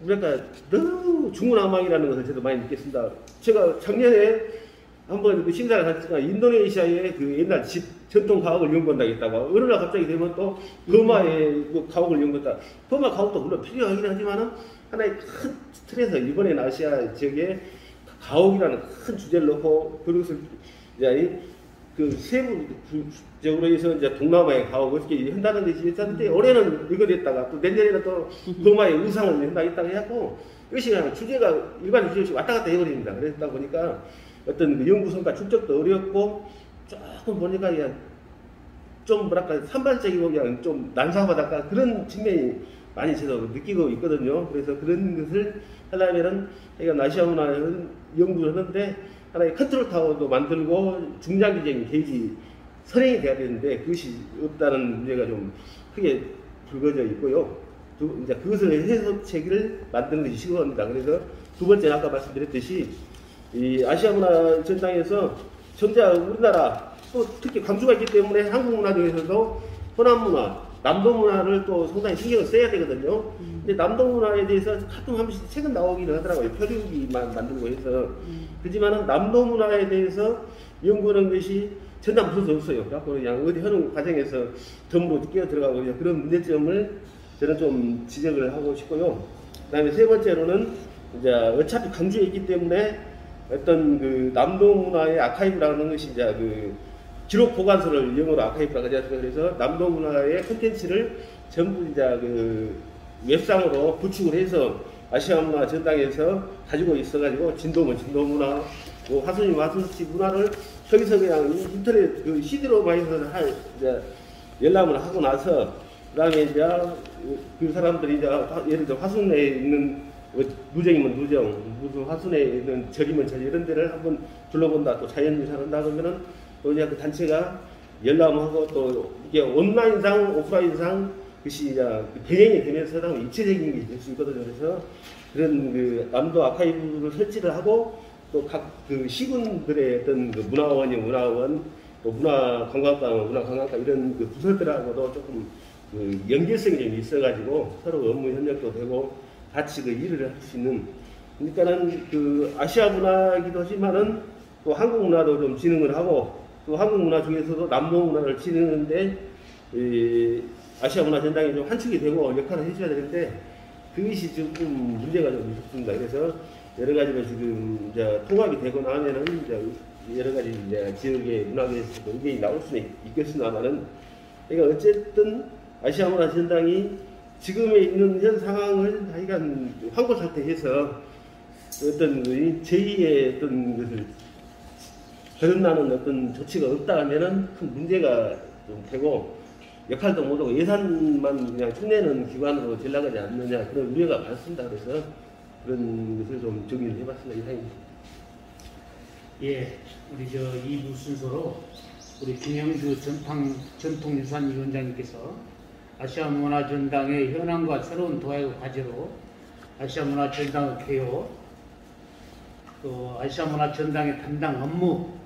뭐랄까 너무 중구난방이라는 것을 저도 많이 느꼈습니다. 제가 작년에 한번 그 심사를 갔지만 인도네시아의 그 옛날 집 전통 가옥을 연구한다겠다고 어느 날 갑자기 되면 또 버마의 뭐 가옥을 연구한다. 버마 가옥도 물론 필요하긴 하지만은 하나의 큰 틀에서 이번에 아시아 지역에 가옥이라는 큰 주제를 놓고 그것을 이제 그 세부적으로 해서 이제 동남아의 가옥 이렇게 한다는 데 있었는데 올해는 이거 됐다가 또 내년에는 또 버마의 우상을 한다고 해갖고 이것이 그냥 주제가 일반 주제씩 왔다 갔다 해버립니다. 그러다 보니까 어떤 그 연구 성과 축적도 어렵고 조금 보니까 그냥 좀 뭐랄까 산발적이고 그냥 좀 난사바닷가 그런 측면이 많이 저도 느끼고 있거든요. 그래서 그런 것을 하려면은 그러니까 아시아 문화는 연구를 하는데 하나의 컨트롤 타워도 만들고 중장기적인 계획이 선행이 돼야 되는데 그것이 없다는 문제가 좀 크게 불거져 있고요. 이제 그것을 해소책을 만드는 것이 시급합니다. 그래서 두 번째 아까 말씀드렸듯이 이 아시아 문화 전당에서 정작 우리나라 또 특히 광주가 있기 때문에 한국 문화 중에서도 호남 문화, 남도 문화를 또 상당히 신경을 써야 되거든요. 근데 남도 문화에 대해서 가끔 한 번씩 책은 나오기는 하더라고요. 표류기만 만들고 해서. 그렇지만은 남도 문화에 대해서 연구하는 것이 전담 부서도 없어요. 그래서 그냥 어디 하는 과정에서 덤으로 끼어 들어가고 그냥 그런 문제점을 저는 좀 지적을 하고 싶고요. 그 다음에 세 번째로는 이제 어차피 광주에 있기 때문에 어떤 그 남도 문화의 아카이브라는 것이 이제 그 기록 보관소를 영어로 아카이브라고 하죠. 그래서 남도 문화의 콘텐츠를 전부 이제 그 웹상으로 구축을 해서 아시아 문화 전당에서 가지고 있어가지고 진도면 진도 문화, 뭐 화순이면 화순시 문화를 거기서 그냥 인터넷 그 CD로 많이 할 이제 열람을 하고 나서 그다음에 이제 그 사람들이 이제 예를 들어 화순에 있는 누정이면 누정, 무슨 화순에 있는 절이면 절 이런 데를 한번 둘러본다. 또 자연유산 한다 그러면은 또 이제 그 단체가 열람하고 또 이게 온라인상 오프라인상 그것이 이제 병행이 되면서 상당히 입체적인 게 될 수 있거든요. 그래서 그런 그 남도 아카이브를 설치를 하고 또 각 그 시군들의 어떤 그 문화원, 또 문화관광과 이런 그 부서들하고도 조금 그 연결성이 좀 있어가지고 서로 업무 협력도 되고 같이 그 일을 할 수 있는 그러니까는 그 아시아 문화이기도 하지만은 또 한국 문화도 좀 진흥을 하고 또 한국 문화 중에서도 남도 문화를 진흥하는데 아시아 문화 전당이 좀 한축이 되고 역할을 해줘야 되는데 그것이 조금 문제가 좀 있습니다. 그래서 여러 가지로 지금 이제 통합이 되고 나면은 이제 여러 가지 이제 지역의 문화계에서도 의견이 나올 수는 있겠으나만은 그러니까 어쨌든 아시아 문화 전당이 지금에 있는 현 상황을 하여간 황골 사태해서 어떤 제2의 어떤 것을 거듭나는 어떤 조치가 없다 하면은 큰 문제가 좀 되고 역할도 못하고 예산만 그냥 흉내는 기관으로 전락하지 않느냐 그런 우려가 많습니다. 그래서 그런 것을 좀 정리를 해봤습니다. 이상입니다. 예, 우리 저 2부 순서로 우리 김영주 전통유산위원장님께서 아시아 문화전당의 현황과 새로운 도약을 과제로 아시아 문화전당 개요, 또 아시아 문화전당의 담당 업무,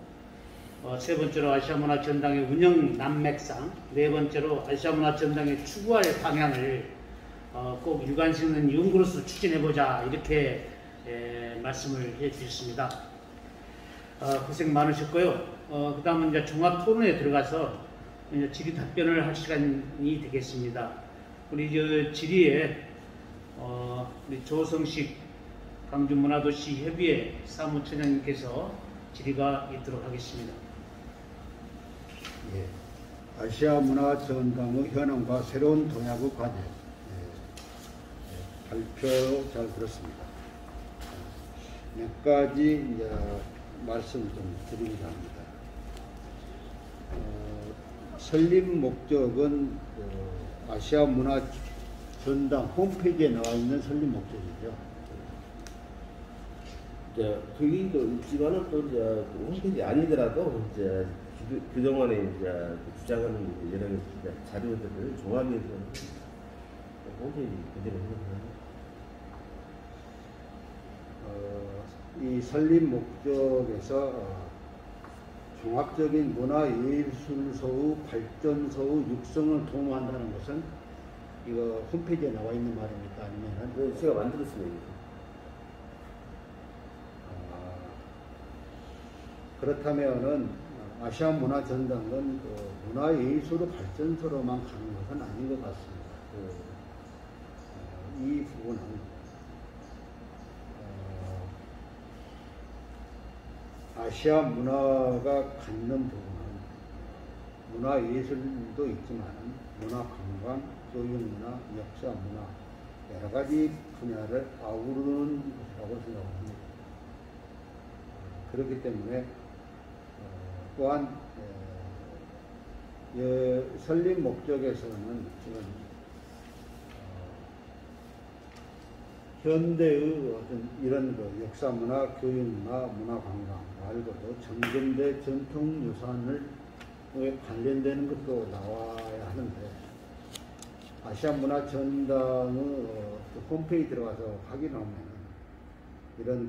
세 번째로 아시아 문화전당의 운영 난맥상, 네 번째로 아시아 문화전당의 추구할 방향을 꼭 일관성 있는 연구로서 추진해보자 이렇게 말씀을 해주셨습니다. 고생 많으셨고요. 그 다음은 이제 종합 토론에 들어가서 이제 질의 답변을 할 시간이 되겠습니다. 우리 저 질의에 우리 조성식 광주문화도시 협의회 사무처장님께서 질의가 있도록 하겠습니다. 예. 아시아 문화 전당의 현황과 새로운 동향의 과제. 예. 발표 잘 들었습니다. 몇 가지 이제 말씀을 좀 드리고자 합니다. 설립 목적은 아시아 문화 전당 홈페이지에 나와 있는 설립 목적이죠. 거기도 있지만은 또 이제 홈페이지 아니더라도 이제 그동안에 이제 주장하는 여러 자료들을 종합해서 홈페이지 그대로 해서 이 설립 목적에서 종합적인 문화예술소의 발전소의 육성을 도모한다는 것은 이거 홈페이지에 나와 있는 말입니까? 아니면은 제가 만들었습니다. 그렇다면은 아시아 문화 전당은 문화예술의 발전소로만 가는 것은 아닌 것 같습니다. 이 부분은 아시아 문화가 갖는 부분은 문화예술도 있지만 문화관광, 교육문화, 역사문화 여러 가지 분야를 아우르는 것이라고 생각합니다. 그렇기 때문에 또한 설립 목적에서는 지금 현대의 어떤 이런 역사문화, 교육문화, 문화관광 말고도 정근대 전통유산을 관련되는 것도 나와야 하는데 아시아 문화 전당의 홈페이지 들어가서 확인하면 이런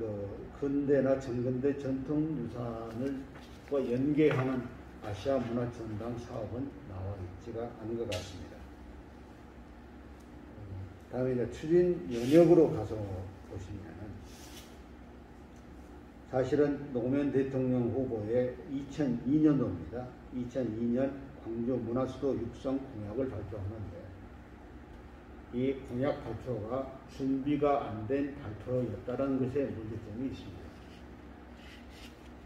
근대나 정근대 전통유산을 연계하는 아시아 문화 전당 사업은 나와 있지가 않은 것 같습니다. 다음에 이제 추진 연역으로 가서 보시면은 사실은 노무현 대통령 후보의 2002년도입니다. 2002년 광주 문화수도 육성 공약을 발표하는데 이 공약 발표가 준비가 안 된 발표였다는 것에 문제점이 있습니다.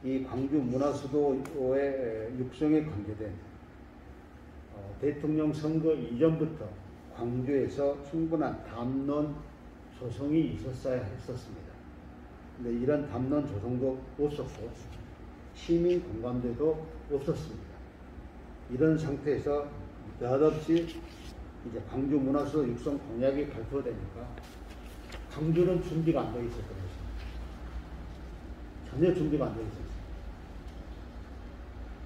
이 광주 문화수도의 육성에 관계된 대통령 선거 이전부터 광주에서 충분한 담론 조성이 있었어야 했었습니다. 근데 이런 담론 조성도 없었고 시민 공감대도 없었습니다. 이런 상태에서 느닷없이 이제 광주 문화수도 육성 공약이 발표되니까 광주는 준비가 안 되어 있었던 것입니다. 전혀 준비가 안 되어 있었습니다.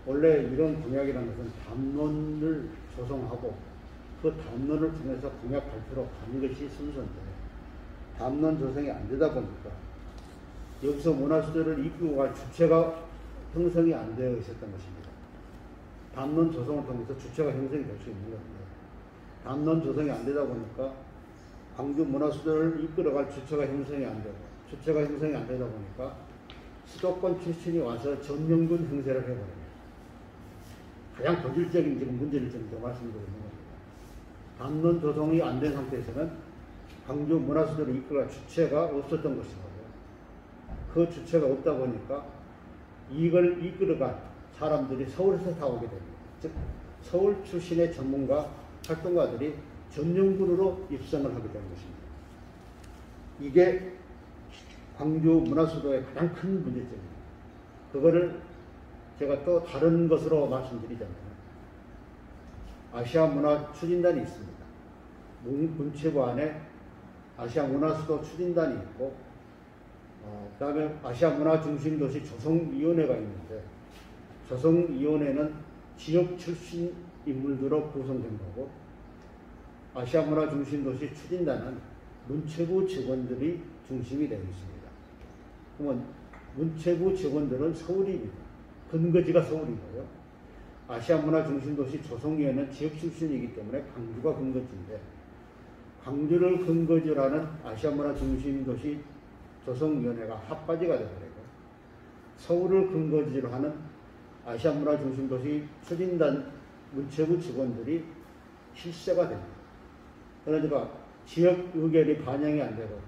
원래 이런 공약이라는 것은 담론을 조성하고 그 담론을 통해서 공약 발표로 가는 것이 순서인데 담론 조성이 안 되다 보니까 여기서 문화수도를 이끌고 갈 주체가 형성이 안 되어 있었던 것입니다. 담론 조성을 통해서 주체가 형성이 될 수 있는 건데 담론 조성이 안 되다 보니까 광주 문화수도를 이끌어갈 주체가 형성이 안 되고 주체가 형성이 안 되다 보니까 수도권 출신이 와서 전용군 형세를 해버립니다. 가장 본질적인 지금 문제를 좀 말씀드리고 있는 겁니다. 담론 조성이 안 된 상태에서는 광주 문화수도를 이끌어갈 주체가 없었던 것이고요. 그 주체가 없다 보니까 이걸 이끌어갈 사람들이 서울에서 다 오게 됩니다. 즉 서울 출신의 전문가 활동가들이 전용군으로 입성을 하게 된 것입니다. 이게 광주 문화수도의 가장 큰 문제점입니다. 그거를 제가 또 다른 것으로 말씀드리자면 아시아 문화 추진단이 있습니다. 문체부 안에 아시아 문화수도 추진단이 있고 그다음에 아시아 문화 중심 도시 조성위원회가 있는데 조성위원회는 지역 출신 인물들로 구성된 거고 아시아 문화 중심 도시 추진단은 문체부 직원들이 중심이 되어 있습니다. 그러면 문체부 직원들은 서울입니다. 근거지가 서울이고요. 아시아 문화 중심 도시 조성위원회는 지역 출신이기 때문에 광주가 근거지인데 광주를 근거지로 하는 아시아 문화 중심 도시 조성위원회가 핫바지가 되어버리고 서울을 근거지로 하는 아시아 문화 중심 도시 추진단 문체부 직원들이 실세가 됩니다. 그러니까 지역 의견이 반영이 안 되고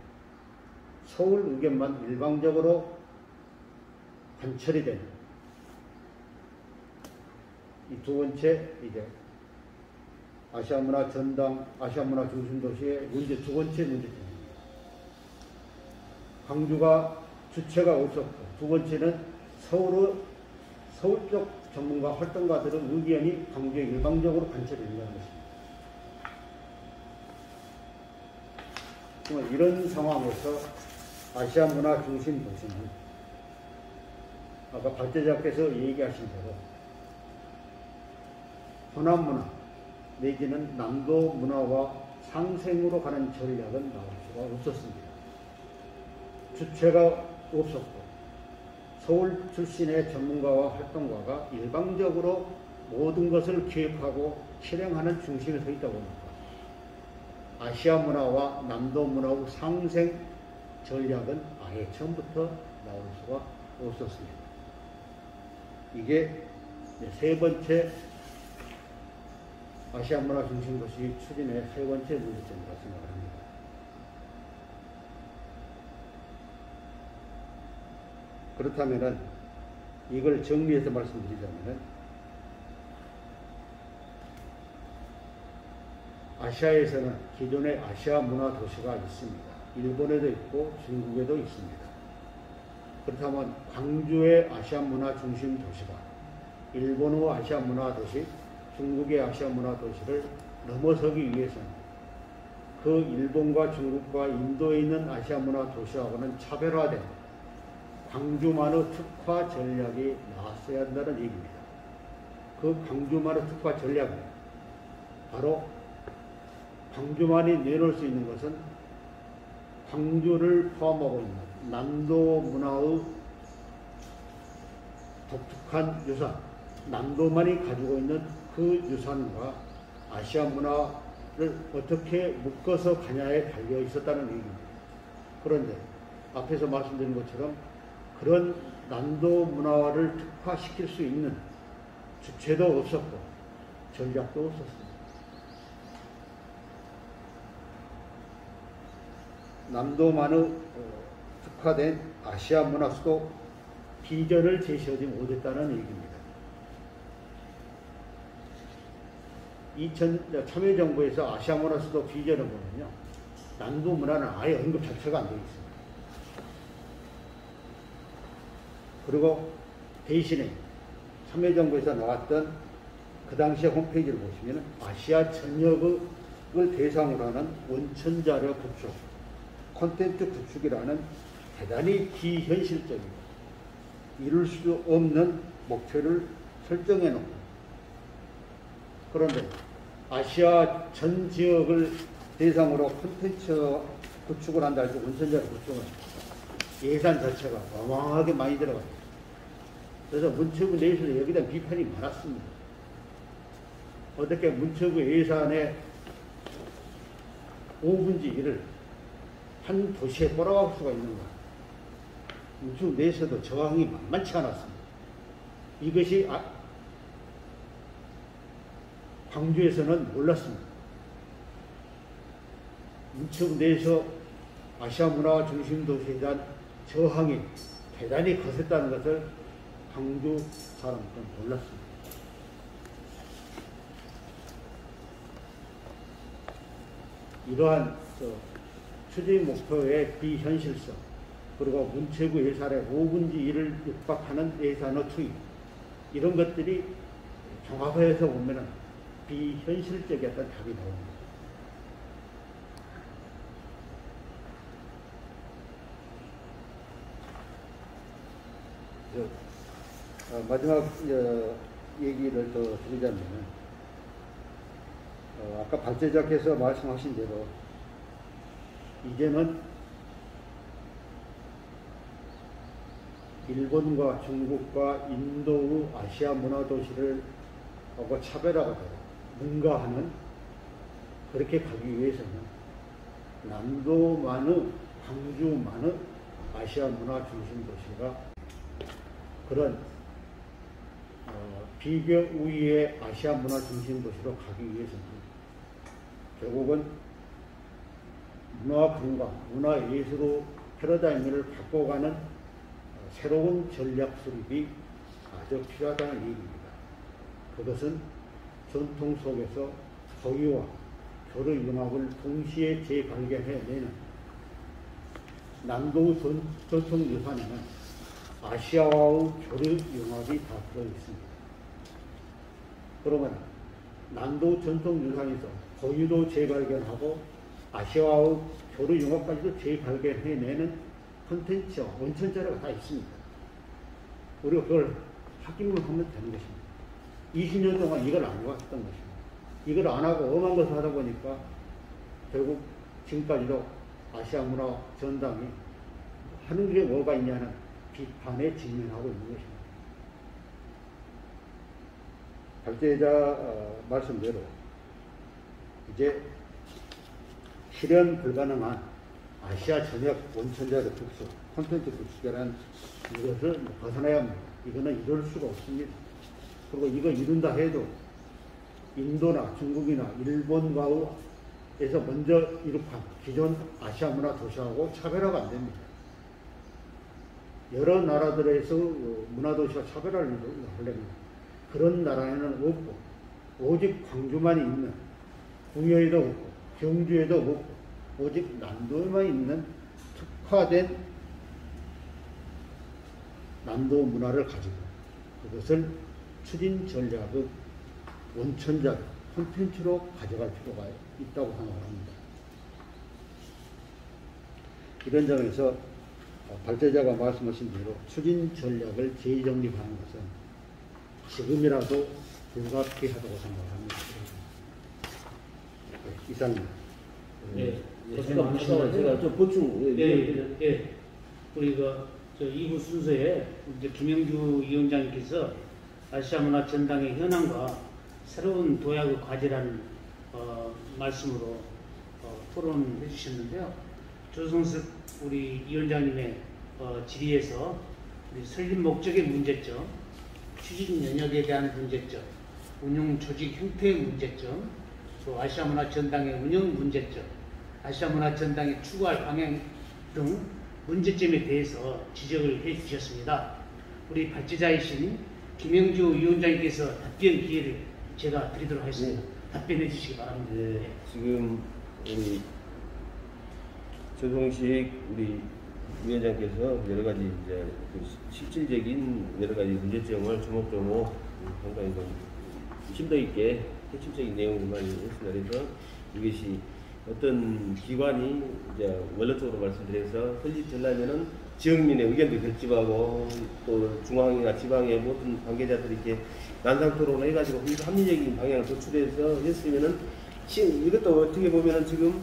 서울 의견만 일방적으로 관철이 되는 이 두 번째 이제 아시아 문화 전당, 아시아 문화 중심 도시의 문제 두 번째 문제점입니다. 광주가 주체가 없었고, 두 번째는 서울 쪽 전문가 활동가들의 의견이 광주에 일방적으로 관철된다는 것입니다. 이런 상황에서 아시아 문화 중심 도시는 아까 박 대장께서 얘기하신 대로 호남 문화 내지는 남도 문화와 상생으로 가는 전략은 나올 수가 없었습니다. 주체가 없었고 서울 출신의 전문가와 활동가가 일방적으로 모든 것을 기획하고 실행하는 중심에 서 있다 보니까 아시아 문화와 남도 문화의 상생 전략은 아예 처음부터 나올 수가 없었습니다. 이게 세 번째 아시아 문화 중심 도시 추진의 세 번째 문제점이라고 생각합니다. 그렇다면은 이걸 정리해서 말씀드리자면은 아시아에서는 기존의 아시아 문화 도시가 있습니다. 일본에도 있고 중국에도 있습니다. 그렇다면 광주의 아시아 문화 중심 도시가 일본의 아시아 문화 도시, 중국의 아시아 문화 도시를 넘어서기 위해서는 그 일본과 중국과 인도에 있는 아시아 문화 도시하고는 차별화된 광주만의 특화 전략이 나왔어야 한다는 얘기입니다. 그 광주만의 특화 전략은 바로 광주만이 내놓을 수 있는 것은 광주를 포함하고 있는 남도 문화의 독특한 유산, 남도만이 가지고 있는 그 유산과 아시아 문화를 어떻게 묶어서 가냐에 달려 있었다는 얘기입니다. 그런데 앞에서 말씀드린 것처럼 그런 남도 문화를 특화시킬 수 있는 주체도 없었고 전략도 없었습니다. 남도만의 특화된 아시아 문화 수도 비전을 제시하지 못했다는 얘기입니다. 참여정부에서 아시아 문화 수도 비전을 보면요, 남도 문화는 아예 언급 자체가 안 되어 있습니다. 그리고 대신에 참여정부에서 나왔던 그 당시의 홈페이지를 보시면 아시아 전역을 대상으로 하는 원천자료 구축, 콘텐츠 구축이라는 대단히 비현실적이고 이룰 수 없는 목표를 설정해 놓고, 그런데 아시아 전 지역을 대상으로 콘텐츠 구축을 한다 해서 원천자료 구축은 예산 자체가 어마어마하게 많이 들어가요. 그래서 문체부 내에서 여기에 대한 비판이 많았습니다. 어떻게 문체부 예산의 5분의 1을 한 도시에 몰아갈 수가 있는가. 문체부 내에서도 저항이 만만치 않았습니다. 이것이 광주에서는 몰랐습니다. 문체부 내에서 아시아 문화 중심 도시에 대한 저항이 대단히 거셌다는 것을 광주 사람들은 몰랐습니다. 이러한 추진 목표의 비현실성, 그리고 문체부 예산의 5분의 1을 육박하는 예산의 투입, 이런 것들이 종합해서 보면 비현실적이었던 답이 나옵니다. 마지막 얘기를 더 드리자면, 아까 박재작께서 말씀하신 대로 이제는 일본과 중국과 인도의 아시아 문화 도시를 하고 차별화가 되고 능가하는, 그렇게 가기 위해서는 남도만의, 광주만의 아시아 문화 중심 도시가 그런 비교 우위의 아시아 문화 중심 도시로 가기 위해서는 결국은 문화 관광, 문화 예술의 패러다임을 바꿔가는 새로운 전략 수립이 아주 필요하다는 얘기입니다. 그것은 전통 속에서 서유와 교류 융합을 동시에 재발견해내는 남도 전통유산에는 아시아와의 교류 융합이 다 들어있습니다. 그러면 남도 전통유산에서 고유도 재발견하고 아시아와의 교류 융합까지도 재발견해내는 콘텐츠와 원천 자료가 다 있습니다. 우리가 그걸 확인을 하면 되는 것입니다. 20년 동안 이걸 안 해왔던 것입니다. 이걸 안 하고 엄한 것을 하다 보니까 결국 지금까지도 아시아 문화 전당이 하는 게 뭐가 있냐는 비판에 직면하고 있는 것입니다. 발제자 말씀대로 이제 실현 불가능한 아시아 전역 원천자료 특수, 콘텐츠 특수라는 이것을 벗어나야 합니다. 이거는 이룰 수가 없습니다. 그리고 이거 이룬다 해도 인도나 중국이나 일본과에서 먼저 이룩한 기존 아시아 문화 도시하고 차별화가 안 됩니다. 여러 나라들에서 문화 도시와 차별화를 하려면 그런 나라에는 없고 오직 광주만 있는 궁여에도 없고 경주에도 없고 오직 남도에만 있는 특화된 남도 문화를 가지고 그것을 추진 전략의 원천적 콘텐츠로 가져갈 필요가 있다고 생각합니다. 이런 점에서 발제자가 말씀하신 대로 추진 전략을 재정립하는 것은 지금이라도 불가피하다고 생각합니다. 이상입니다. 잠깐만 제가 좀 보충. 우리가 저 2부 순서에 이제 김영주 위원장님께서 아시아 문화 전당의 현황과 새로운 도약의 과제라는 말씀으로 토론해 주셨는데요. 조성석 우리 위원장님의 질의에서 우리 설립 목적의 문제점, 추진 연역에 대한 문제점, 운영 조직 형태의 문제점, 또 아시아 문화 전당의 운영 문제점, 아시아 문화 전당의 추구할 방향 등 문제점에 대해서 지적을 해 주셨습니다. 우리 발제자이신 김영주 위원장님께서 답변 기회를 제가 드리도록 하겠습니다. 답변해 주시기 바랍니다. 네, 지금 우리 조성식 우리 위원장께서 여러 가지 이제 실질적인 여러 가지 문제점을 조목조목 상당히 좀 심도 있게 핵심적인 내용을 많이 했습니다. 그래서 이것이 어떤 기관이 이제 원론적으로 말씀드려서 설립되려면은 지역민의 의견도 결집하고 또 중앙이나 지방의 모든 관계자들이 이렇게 난상 토론을 해가지고 합리적인 방향을 도출해서 했으면은 이것도 어떻게 보면은 지금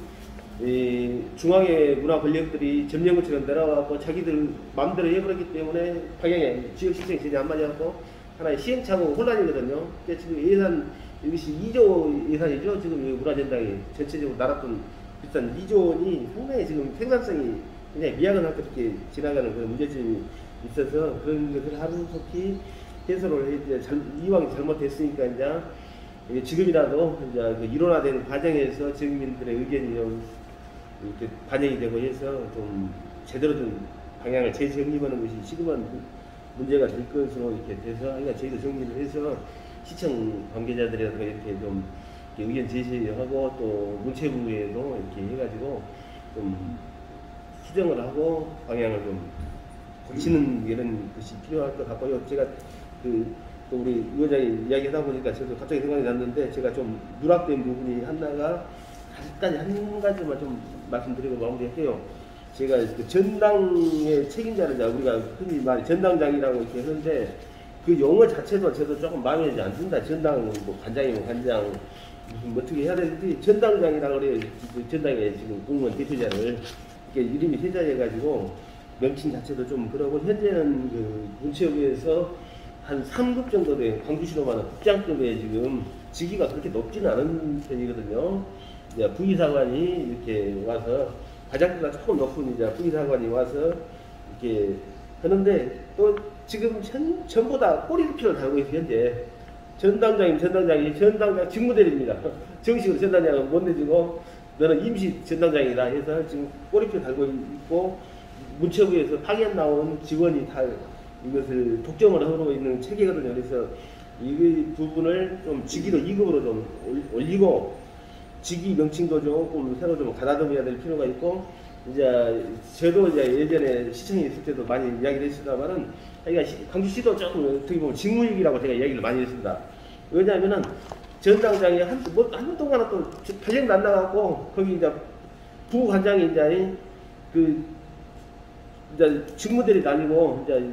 중앙의 문화 권력들이 점령구처럼 내려와서 자기들 마음대로 해버렸기 때문에 방향에 지역 실정이 전혀 안 맞아갖고 하나의 시행착오 혼란이거든요. 그러니까 지금 예산 이것이 2조 예산이죠. 지금 문화전당이 전체적으로 나랐던 비슷한 2조 원이 상당히 지금 생산성이 굉장히 미약한 그렇게 지나가는 그런 문제점이 있어서 그런 것을 하루속히 해소를 이왕 잘못됐으니까 이제 지금이라도 이제 그 일원화된 과정에서 지역민들의 의견이 좀 이렇게 반영이 되고 해서 좀 제대로 된 방향을 재정립하는 것이 시급한 문제가 될 것으로 이렇게 돼서 그러니까 저희도 정리를 해서 시청 관계자들이라든가 이렇게 좀 의견 제시하고 또 문체부에도 이렇게 해가지고 좀 수정을 하고 방향을 좀 고치는 이런 것이 필요할 것 같고요. 제가 또 우리 위원장이 이야기하다 보니까 저도 갑자기 생각이 났는데 제가 좀 누락된 부분이 하나가 아직까지 한 가지만 좀 말씀드리고 마무리할게요. 제가 그 전당의 책임자를 우리가 흔히 말이 전당장이라고 이렇게 하는데 그 용어 자체도 저도 조금 마음에 들지 않습니다. 전당 뭐 관장이면 관장 무슨 어떻게 해야 되는지 전당장이라고 그래요. 전당에 지금 공무원 대표자를 이렇게 이름이 세자해가지고 명칭 자체도 좀 그러고 현재는 그 문체부에서 한 3급 정도 된 광주시로만 국장급에 지금 직위가 그렇게 높지는 않은 편이거든요. 이제 부의사관이 이렇게 와서 과장급보다 조금 높은 이제 부의사관이 와서 이렇게 하는데 또 지금 전부 다 꼬리표를 달고 있어요. 현재 전당장 직무대리입니다. 정식으로 전당장은 못 내주고 너는 임시 전당장이다 해서 지금 꼬리표 달고 있고 문체부에서 파견 나온 직원이 다 이것을 독점을 하고 있는 체계거든요. 그래서 이 부분을 좀 직위도 2급으로 좀 올리고 직위 명칭도 조금 새로 좀 가다듬어야 될 필요가 있고 이제 저도 이제 예전에 시청에 있을 때도 많이 이야기를 했습니다만은 그러니까 광주시도 조금 어떻게 보면 직무유기라고 제가 이야기를 많이 했습니다. 왜냐하면은 전당장이 한 동안은 또 발령도 안 나가고 거기 이제 부관장이 이제 이제 직무들이 다니고 이제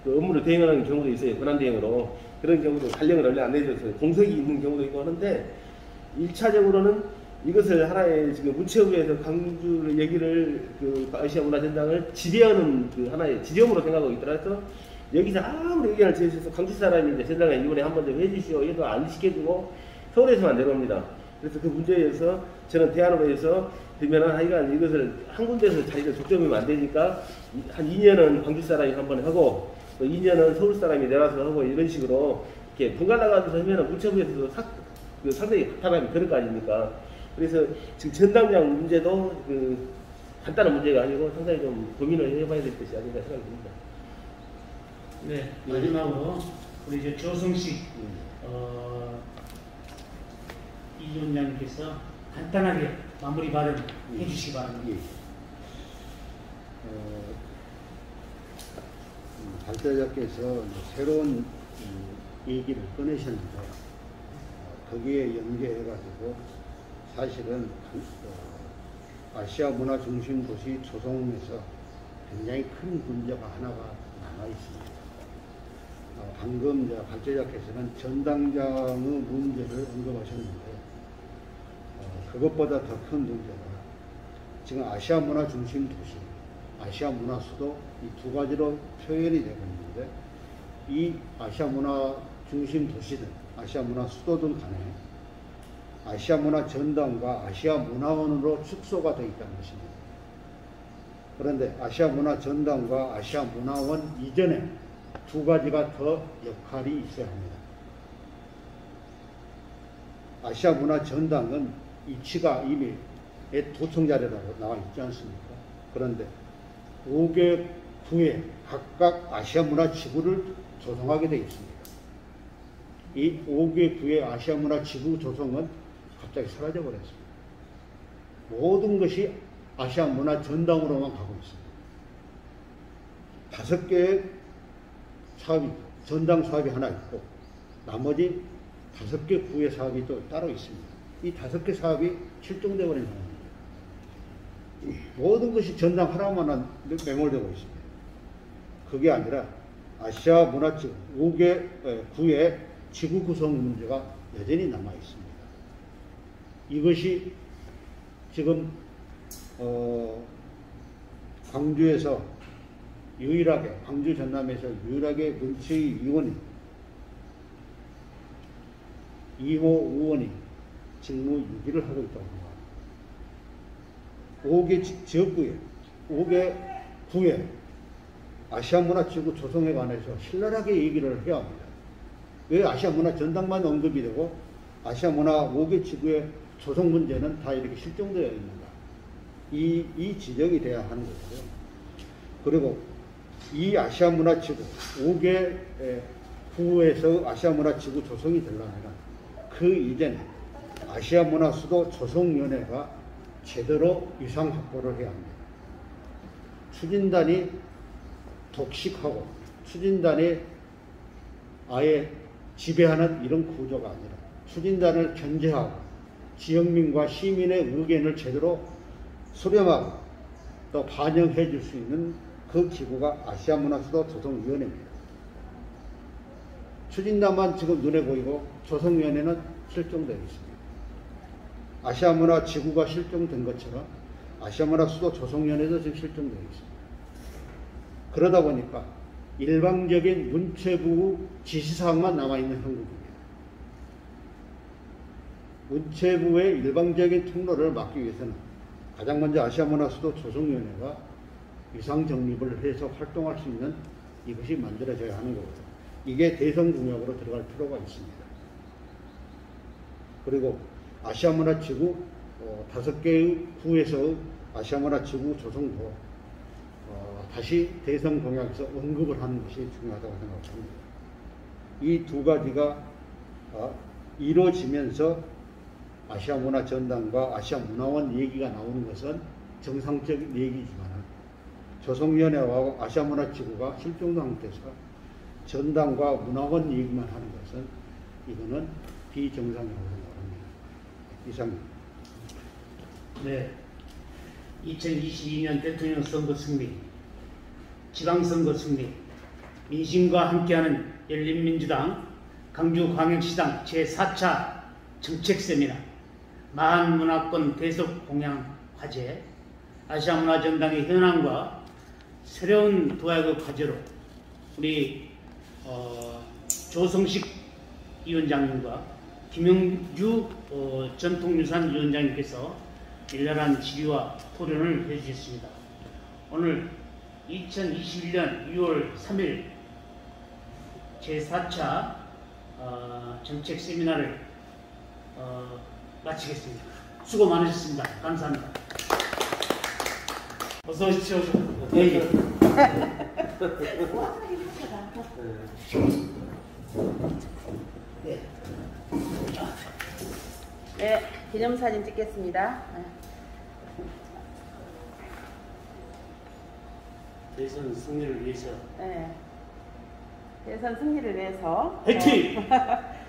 그 업무를 대행하는 경우도 있어요. 권한 대행으로 그런 경우도 발령을 원래 안 내줘서 공석이 있는 경우도 있고 하는데 1차적으로는 이것을 하나의 지금 문체부에서 광주 얘기를 그 아시아 문화전당을 지배하는 그 하나의 지점으로 생각하고 있더라도 여기서 아무리 의견을 제시해서 광주 사람이 이제 전당에 이번에 한 번 더 해주시오 이도 안 시켜주고 서울에서만 내려옵니다. 그래서 그 문제에 대해서 저는 대안으로 해서 되면은 하여간 이것을 한 군데서 자리를 독점하면 안 되니까 한 2년은 광주 사람이 한 번 하고 또 2년은 서울 사람이 내려와서 하고 이런 식으로 이렇게 번갈아 가면서 하면은 문체부에서도 상당히 답답함이 그럴 거 아닙니까? 그래서 지금 전당장 문제도 그 간단한 문제가 아니고 상당히 좀 고민을 해봐야 될 것이 아닌가 생각이 듭니다. 네, 마지막으로 우리 이제 조성식 이 위원장님께서 간단하게 마무리 발언 해주시기 바랍니다. 발제자께서 새로운 얘기를 꺼내셨는데 거기에 연계해가지고 사실은 아시아 문화 중심 도시 조성에서 굉장히 큰 문제가 하나가 남아 있습니다. 방금 발제자께서는 전당장의 문제를 언급하셨는데 그것보다 더 큰 문제가 지금 아시아 문화 중심 도시, 아시아 문화 수도 이 두 가지로 표현이 되고 있는데 이 아시아 문화 중심 도시든 아시아 문화 수도든 간에 아시아 문화 전당과 아시아 문화원으로 축소가 되어 있다는 것입니다. 그런데 아시아 문화 전당과 아시아 문화원 이전에 두 가지가 더 역할이 있어야 합니다. 아시아 문화 전당은 위치가 이미 도청자료라고 나와 있지 않습니까? 그런데 5개 구에 각각 아시아 문화 지구를 조성하게 되어 있습니다. 이 5개 구의 아시아 문화 지구 조성은 갑자기 사라져 버렸습니다. 모든 것이 아시아 문화 전당으로만 가고 있습니다. 5개의 사업이, 전당 사업이 하나 있고 나머지 5개 구의 사업이 또 따로 있습니다. 이 5개 사업이 실종되어 버린 상황입니다. 모든 것이 전당 하나만 매몰되고 있습니다. 그게 아니라 아시아 문화지구 5개 구의 지구 구성 문제가 여전히 남아 있습니다. 이것이 지금 광주에서 유일하게, 광주 전남에서 유일하게 문체위원이 이호 의원이 직무 유기를 하고 있다고 합니다. 5개 지역구에, 5개 구에 아시아 문화 지구 조성에 관해서 신랄하게 얘기를 해야 합니다. 왜 아시아 문화 전당만 언급이 되고 아시아 문화 5개 지구의 조성 문제는 다 이렇게 실종되어 있는가? 이 지적이 돼야 하는 거고요. 그리고 이 아시아 문화 지구 5개 구에서 아시아 문화 지구 조성이 되려면 그 이전에 아시아 문화 수도 조성위원회가 제대로 위상 확보를 해야 합니다. 추진단이 독식하고 추진단이 아예 지배하는 이런 구조가 아니라 추진단을 견제하고 지역민과 시민의 의견을 제대로 수렴하고 또 반영해 줄 수 있는 그 기구가 아시아 문화 수도 조성위원회입니다. 추진단만 지금 눈에 보이고 조성위원회는 실종되어 있습니다. 아시아 문화 지구가 실종된 것처럼 아시아 문화 수도 조성위원회도 지금 실종되어 있습니다. 그러다 보니까 일방적인 문체부 지시사항만 남아있는 형국입니다. 문체부의 일방적인 통로를 막기 위해서는 가장 먼저 아시아 문화 수도 조성위원회가 위상 정립을 해서 활동할 수 있는 이것이 만들어져야 하는 거고요. 이게 대선 공약으로 들어갈 필요가 있습니다. 그리고 아시아 문화 지구 5개의 구에서 아시아 문화 지구 조성도 다시 대선 공약에서 언급을 하는 것이 중요하다고 생각합니다. 이 두 가지가 이루어지면서 아시아 문화 전당과 아시아 문화원 얘기가 나오는 것은 정상적인 얘기지만 조성위원회와 아시아문화지구가 실종 상태에서 전당과 문화원 얘기만 하는 것은 이거는 비정상이라고 생각합니다. 이상입니다. 네. 2022년 대통령 선거 승리, 지방선거 승리, 민심과 함께하는 열린민주당 강주광역시당 제4차 정책세미나, 마한문화권 대속 공양 화제, 아시아문화전당의 현황과 새로운 도약의 과제로 우리 조성식 위원장님과 김영주 전통유산위원장님께서 일렬한 질의와 토론을 해주셨습니다. 오늘 2021년 6월 3일 제4차 정책 세미나를 마치겠습니다. 수고 많으셨습니다. 감사합니다. 어서 오십시오. 네. 네, 기념사진 찍겠습니다. 대선 승리를 위해서 네. 대선 승리를 위해서 화이팅!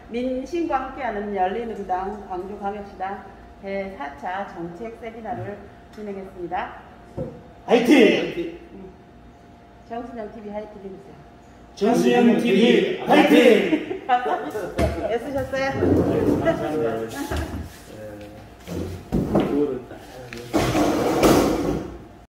민심과 함께하는 열린우리당 광주광역시당 제4차 정책 세미나를 진행했습니다. 화이팅! 정순영 TV 화이팅 해주세요. 정수영 TV 화이팅! 애쓰셨어요? 감사합니다. 네.